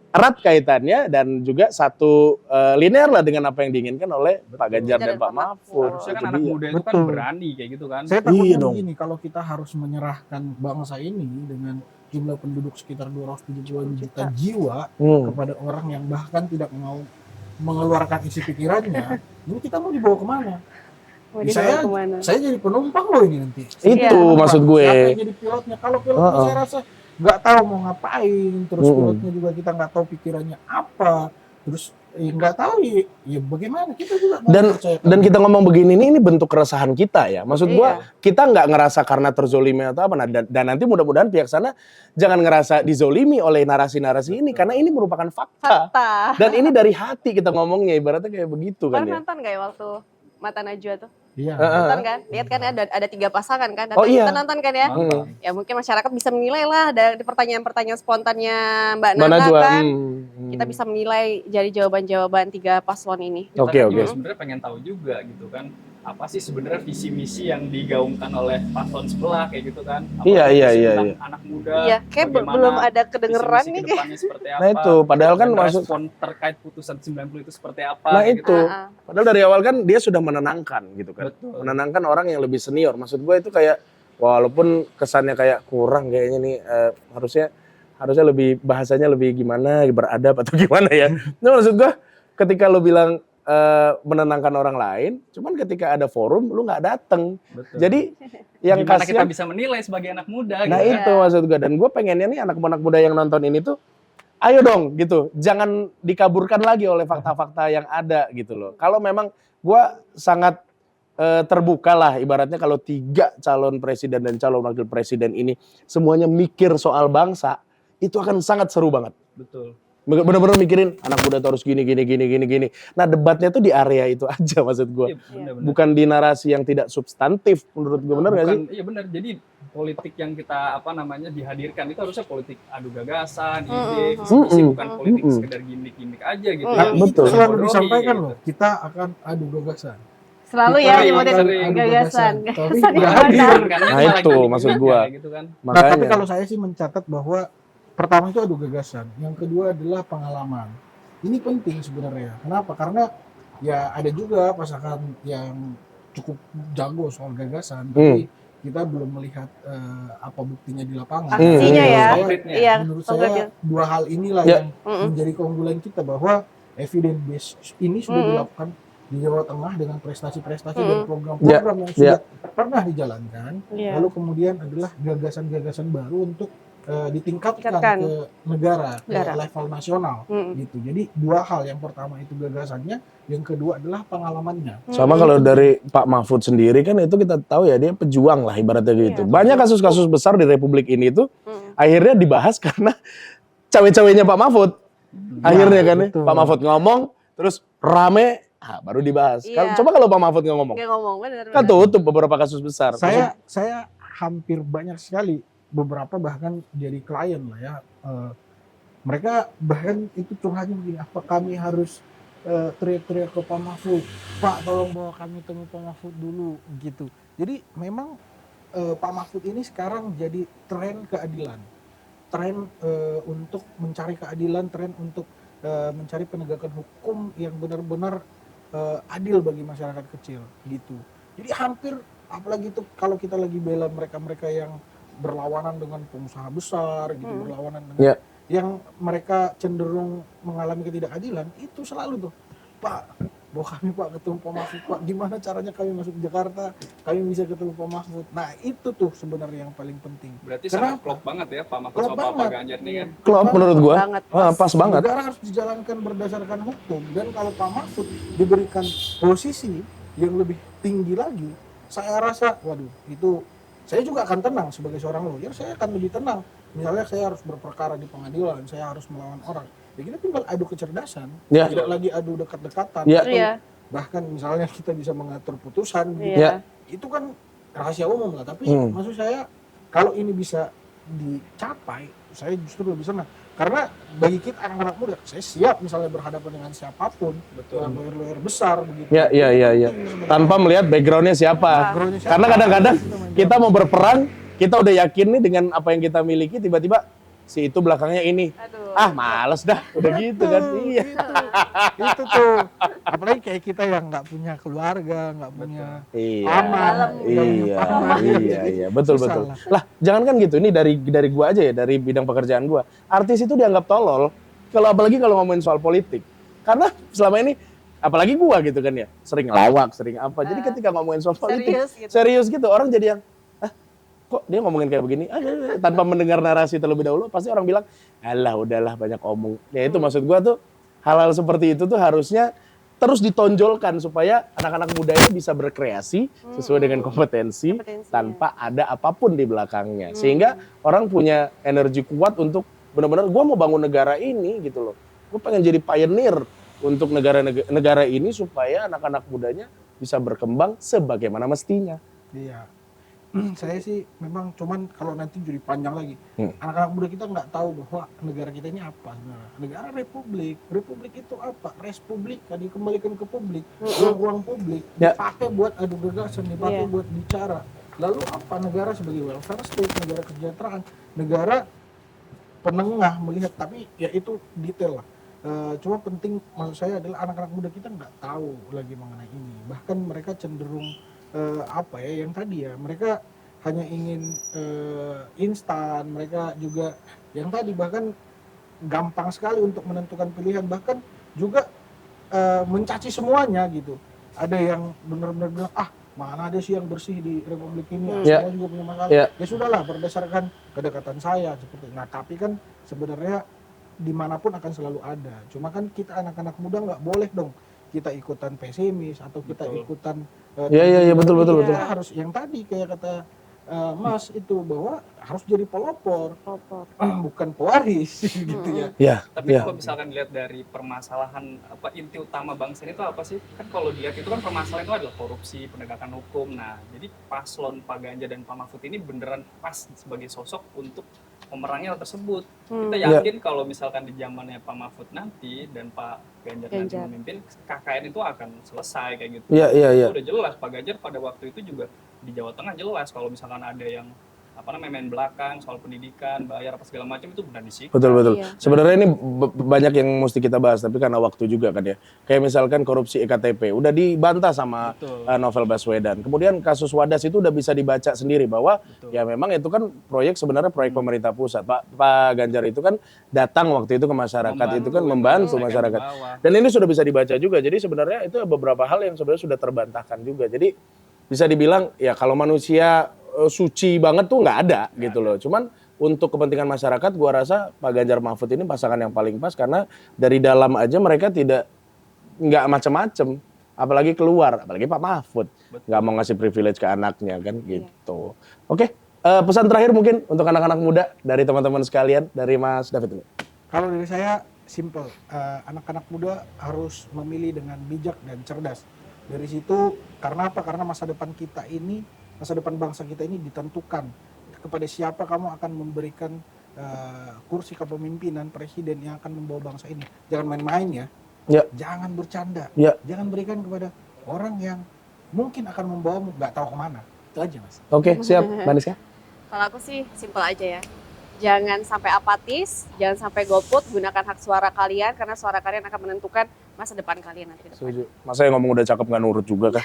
erat kaitannya dan juga satu linear lah dengan apa yang diinginkan oleh Pak Ganjar dan Pak Mahfud. Harusnya kan anak muda itu kan berani kayak gitu kan. Saya takutnya begini, kalau kita harus menyerahkan bangsa ini dengan jumlah penduduk sekitar 270 juta jiwa kepada orang yang bahkan tidak mau mengeluarkan isi pikirannya, ini kita mau dibawa kemana? Mau Ya, dibawa kemana? saya jadi penumpang loh ini nanti. Itu maksud gue. Siapa yang jadi pilotnya? Kalau pilotnya saya rasa nggak tahu mau ngapain, terus pilotnya juga kita nggak tahu pikirannya apa, terus nggak tahu ya bagaimana kita juga dan kita ngomong begini ini bentuk keresahan kita ya. Maksud gua kita nggak ngerasa karena terzolimi atau apa. Nah, dan nanti mudah-mudahan pihak sana jangan ngerasa dizolimi oleh narasi-narasi ini karena ini merupakan fakta. Dan ini dari hati kita ngomongnya, ibaratnya kayak begitu kan ya. Nonton kayak waktu Mata Najwa tuh? Iya. Nonton kan? Lihat kan ada 3 pasangan kan? Iya. Kita nonton kan ya? Ya mungkin masyarakat bisa menilai lah dari pertanyaan-pertanyaan spontannya Mbak Nana kan. Kita bisa menilai dari jawaban-jawaban 3 paslon ini. Oke. Sebenarnya pengen tahu juga gitu kan, apa sih sebenarnya visi misi yang digaungkan oleh paslon sebelah kayak gitu kan? Iya. Anak muda. Iya, kayak belum ada kedengeran nih. Seperti apa? Nah itu, padahal kan respon terkait putusan 90 itu seperti apa? Nah gitu. itu, padahal dari awal kan dia sudah menenangkan gitu kan. Betul. Menenangkan orang yang lebih senior. Maksud gue itu kayak, walaupun kesannya kayak kurang kayaknya nih, harusnya lebih bahasanya lebih gimana, beradab atau gimana ya. Nah maksud gue, ketika lo bilang menenangkan orang lain, cuman ketika ada forum lu nggak dateng. Betul. Jadi yang gimana kasihan, kita bisa menilai sebagai anak muda? nah gitu. itu maksud gue. Dan gue pengennya nih anak-anak muda yang nonton ini tuh, ayo dong gitu, jangan dikaburkan lagi oleh fakta-fakta yang ada gitu loh. Kalau memang gue sangat terbuka lah, ibaratnya kalau 3 calon presiden dan calon wakil presiden ini semuanya mikir soal bangsa, itu akan sangat seru banget. Betul. Bener-bener mikirin anak muda tuh harus gini. Nah debatnya tuh di area itu aja maksud gue. Iya, bener. Bukan di narasi yang tidak substantif menurut gue, bener gak sih? Iya benar. Jadi politik yang kita dihadirkan itu harusnya politik adu gagasan, ide, visi, bukan politik sekedar gimmick aja gitu. Betul. Selalu disampaikan loh, kita akan adu gagasan. Selalu Kita ya akan nyebutin adu gagasan. Tapi Gagasan nggak yang hadir. mana? Nah itu maksud gue. Gitu kan. Nah, Makanya. tapi kalau saya sih mencatat bahwa pertama itu adu gagasan, yang kedua adalah pengalaman. Ini penting sebenarnya. Kenapa? Karena ya ada juga pasangan yang cukup jago soal gagasan, tapi kita belum melihat apa buktinya di lapangan. Aksinya ya. Konkretnya. Menurut saya 2 hal inilah yang menjadi keunggulan kita, bahwa evidence based ini sudah dilakukan di Jawa Tengah dengan prestasi-prestasi dan program-program yang sudah pernah dijalankan. Lalu kemudian adalah gagasan-gagasan baru untuk ditingkatkan ke negara, ke level nasional gitu. Jadi 2 hal, yang pertama itu gagasannya, yang kedua adalah pengalamannya. Sama kalau dari Pak Mahfud sendiri kan itu kita tahu ya, dia pejuang lah ibaratnya gitu. Banyak kasus-kasus besar di Republik ini tuh akhirnya dibahas karena cawe-cawenya Pak Mahfud. Akhirnya kan ya, Pak Mahfud ngomong terus rame, baru dibahas. Coba kalau Pak Mahfud nggak ngomong, bener. kan tutup beberapa kasus besar. Saya hampir banyak sekali, beberapa bahkan jadi klien lah ya, mereka bahkan itu curhatnya begini, apa kami harus teriak-teriak ke Pak Mahfud, Pak tolong bawa kami temu Pak Mahfud dulu gitu. Jadi memang Pak Mahfud ini sekarang jadi tren keadilan, tren untuk mencari keadilan, tren untuk mencari penegakan hukum yang benar-benar adil bagi masyarakat kecil gitu. Jadi hampir, apalagi itu kalau kita lagi bela mereka-mereka yang berlawanan dengan pengusaha besar gitu, berlawanan dengan yang mereka cenderung mengalami ketidakadilan, itu selalu tuh, Pak, bawa kami Pak ketemu Pak Mahfud, Pak, gimana caranya kami masuk Jakarta, kami bisa ketemu Pak Mahfud. Nah itu tuh sebenarnya yang paling penting. Berarti sangat klop banget ya Pak Mahfud sama Pak Ganjar nih kan. Klop menurut gua, pas banget. Negara harus dijalankan berdasarkan hukum, dan kalau Pak Mahfud diberikan posisi yang lebih tinggi lagi, saya rasa, waduh, itu saya juga akan tenang sebagai seorang lawyer. Saya akan lebih tenang. Misalnya saya harus berperkara di pengadilan, saya harus melawan orang. Ya kita tinggal adu kecerdasan, tidak lagi adu dekat-dekatan. Atau bahkan misalnya kita bisa mengatur putusan, gitu. Itu kan rahasia umum lah. Tapi maksud saya, kalau ini bisa dicapai, saya justru lebih senang. Karena bagi kita anak-anak muda, saya siap misalnya berhadapan dengan siapapun, lawyer-lawyer besar begitu. Iya. Tanpa melihat backgroundnya siapa. Karena kadang-kadang kita mau berperang, kita udah yakin nih dengan apa yang kita miliki, tiba-tiba si itu belakangnya ini. Males dah, udah gitu kan. Iya. Itu tuh. Apalagi kayak kita yang nggak punya keluarga, nggak punya aman. Iya, betul. Lah, jangan kan gitu. Ini dari gua aja ya, dari bidang pekerjaan gua. Artis itu dianggap tolol. Apalagi kalau ngomongin soal politik. Karena selama ini apalagi gua gitu kan ya, sering ngelawak, sering apa. Jadi ketika ngomongin soal politik, serius gitu, orang jadi yang kok dia ngomongin kayak begini, tanpa mendengar narasi terlebih dahulu, pasti orang bilang, alah udahlah banyak omong. Ya itu maksud gua tuh, hal-hal seperti itu tuh harusnya terus ditonjolkan supaya anak-anak muda ini bisa berkreasi sesuai dengan kompetensi tanpa ada apapun di belakangnya. Sehingga orang punya energi kuat untuk benar-benar gua mau bangun negara ini gitu loh. Gua pengen jadi pioneer untuk negara ini supaya anak-anak mudanya bisa berkembang sebagaimana mestinya. Iya. Saya sih memang cuman kalau nanti jadi panjang lagi, anak-anak muda kita nggak tahu bahwa negara kita ini apa sebenarnya. Negara republik, republik itu apa? Respublika dikembalikan ke publik, ruang publik dipakai buat adu gagasan, dipakai buat bicara. Lalu apa negara sebagai welfare state, negara kesejahteraan, negara penengah melihat, tapi ya itu detail lah. Cuma penting maksud saya adalah anak-anak muda kita nggak tahu lagi mengenai ini. Bahkan mereka cenderung apa ya yang tadi ya, mereka hanya ingin instan, mereka juga yang tadi bahkan gampang sekali untuk menentukan pilihan, bahkan juga mencaci semuanya gitu. Ada yang benar-benar bilang, mana ada sih yang bersih di republik ini, semua juga punya masalah. Ya sudahlah, berdasarkan kedekatan saya seperti. Nah tapi kan sebenarnya dimanapun akan selalu ada. Cuma kan kita anak-anak muda nggak boleh dong kita ikutan pesimis atau kita ikutan betul. Kita harus yang tadi kayak kata Mas itu bahwa harus jadi pelopor, bukan pewaris gitu ya. Tapi kalau misalkan dilihat dari permasalahan inti utama bangsa ini itu apa sih? Kan kalau dilihat itu kan permasalahan itu adalah korupsi, penegakan hukum. Nah, jadi paslon Pak Ganjar dan Pak Mahfud ini beneran pas sebagai sosok untuk memerangi hal tersebut. Kita yakin kalau misalkan di zamannya Pak Mahfud nanti dan Pak Ganjar nanti memimpin, KKN itu akan selesai kayak gitu. Itu udah jelas. Pak Ganjar pada waktu itu juga di Jawa Tengah jelas kalau misalkan ada yang main belakang soal pendidikan, bayar apa segala macam itu benar di situ. Betul. Sebenarnya ini banyak yang mesti kita bahas, tapi karena waktu juga kan ya. Kayak misalkan korupsi EKTP udah dibantah sama Novel Baswedan. Kemudian kasus Wadas itu udah bisa dibaca sendiri bahwa ya memang itu kan sebenarnya proyek pemerintah pusat. Pak Ganjar itu kan datang waktu itu ke masyarakat, itu kan membantu masyarakat. Dan ini sudah bisa dibaca juga. Jadi sebenarnya itu beberapa hal yang sebenarnya sudah terbantahkan juga. Jadi bisa dibilang ya kalau manusia suci banget tuh nggak ada gitu loh. Cuman untuk kepentingan masyarakat gua rasa Pak Ganjar Mahfud ini pasangan yang paling pas karena dari dalam aja mereka nggak macem-macem, apalagi keluar, apalagi Pak Mahfud nggak mau ngasih privilege ke anaknya kan gitu. Oke, pesan terakhir mungkin untuk anak-anak muda dari teman-teman sekalian, dari Mas David ini. Kalau dari saya simple, anak-anak muda harus memilih dengan bijak dan cerdas. Dari situ karena apa? Karena masa depan kita ini, masa depan bangsa kita ini ditentukan kepada siapa kamu akan memberikan kursi kepemimpinan presiden yang akan membawa bangsa ini. Jangan main-main ya. Jangan bercanda. Jangan berikan kepada orang yang mungkin akan membawamu nggak tahu kemana. Itu aja Mas. Oke, siap. Maniska? Kalau aku sih simple aja ya. Jangan sampai apatis, jangan sampai golput, gunakan hak suara kalian karena suara kalian akan menentukan masa depan kalian nanti ke depan. Setuju. Masa yang ngomong udah cakep nggak nurut juga kan?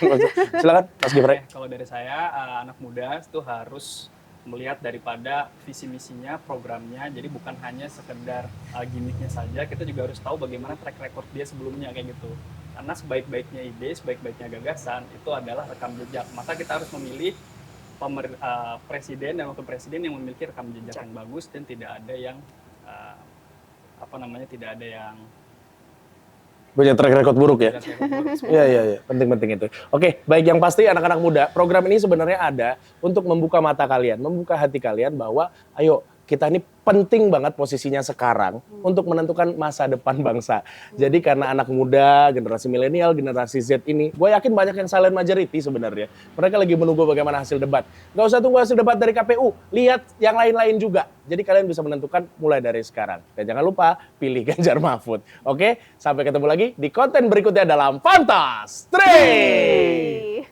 Silakan Mas Gifrey. Kalau dari saya anak muda itu harus melihat daripada visi misinya, programnya. Jadi bukan hanya sekedar gimmicknya saja, kita juga harus tahu bagaimana track record dia sebelumnya kayak gitu. Karena sebaik-baiknya ide, sebaik-baiknya gagasan itu adalah rekam jejak. Maka kita harus memilih presiden dan wakil presiden yang memiliki rekam jejak yang bagus dan tidak ada yang tidak ada yang punya track record buruk ya. Iya, penting itu. Oke, baik, yang pasti anak-anak muda, program ini sebenarnya ada untuk membuka mata kalian, membuka hati kalian bahwa ayo kita ini penting banget posisinya sekarang untuk menentukan masa depan bangsa. Jadi karena anak muda, generasi milenial, generasi Z ini, gue yakin banyak yang silent majority sebenarnya. Mereka lagi menunggu bagaimana hasil debat. Gak usah tunggu hasil debat dari KPU, lihat yang lain-lain juga. Jadi kalian bisa menentukan mulai dari sekarang. Dan jangan lupa pilih Ganjar Mahfud. Oke, sampai ketemu lagi di konten berikutnya dalam Fantas 3.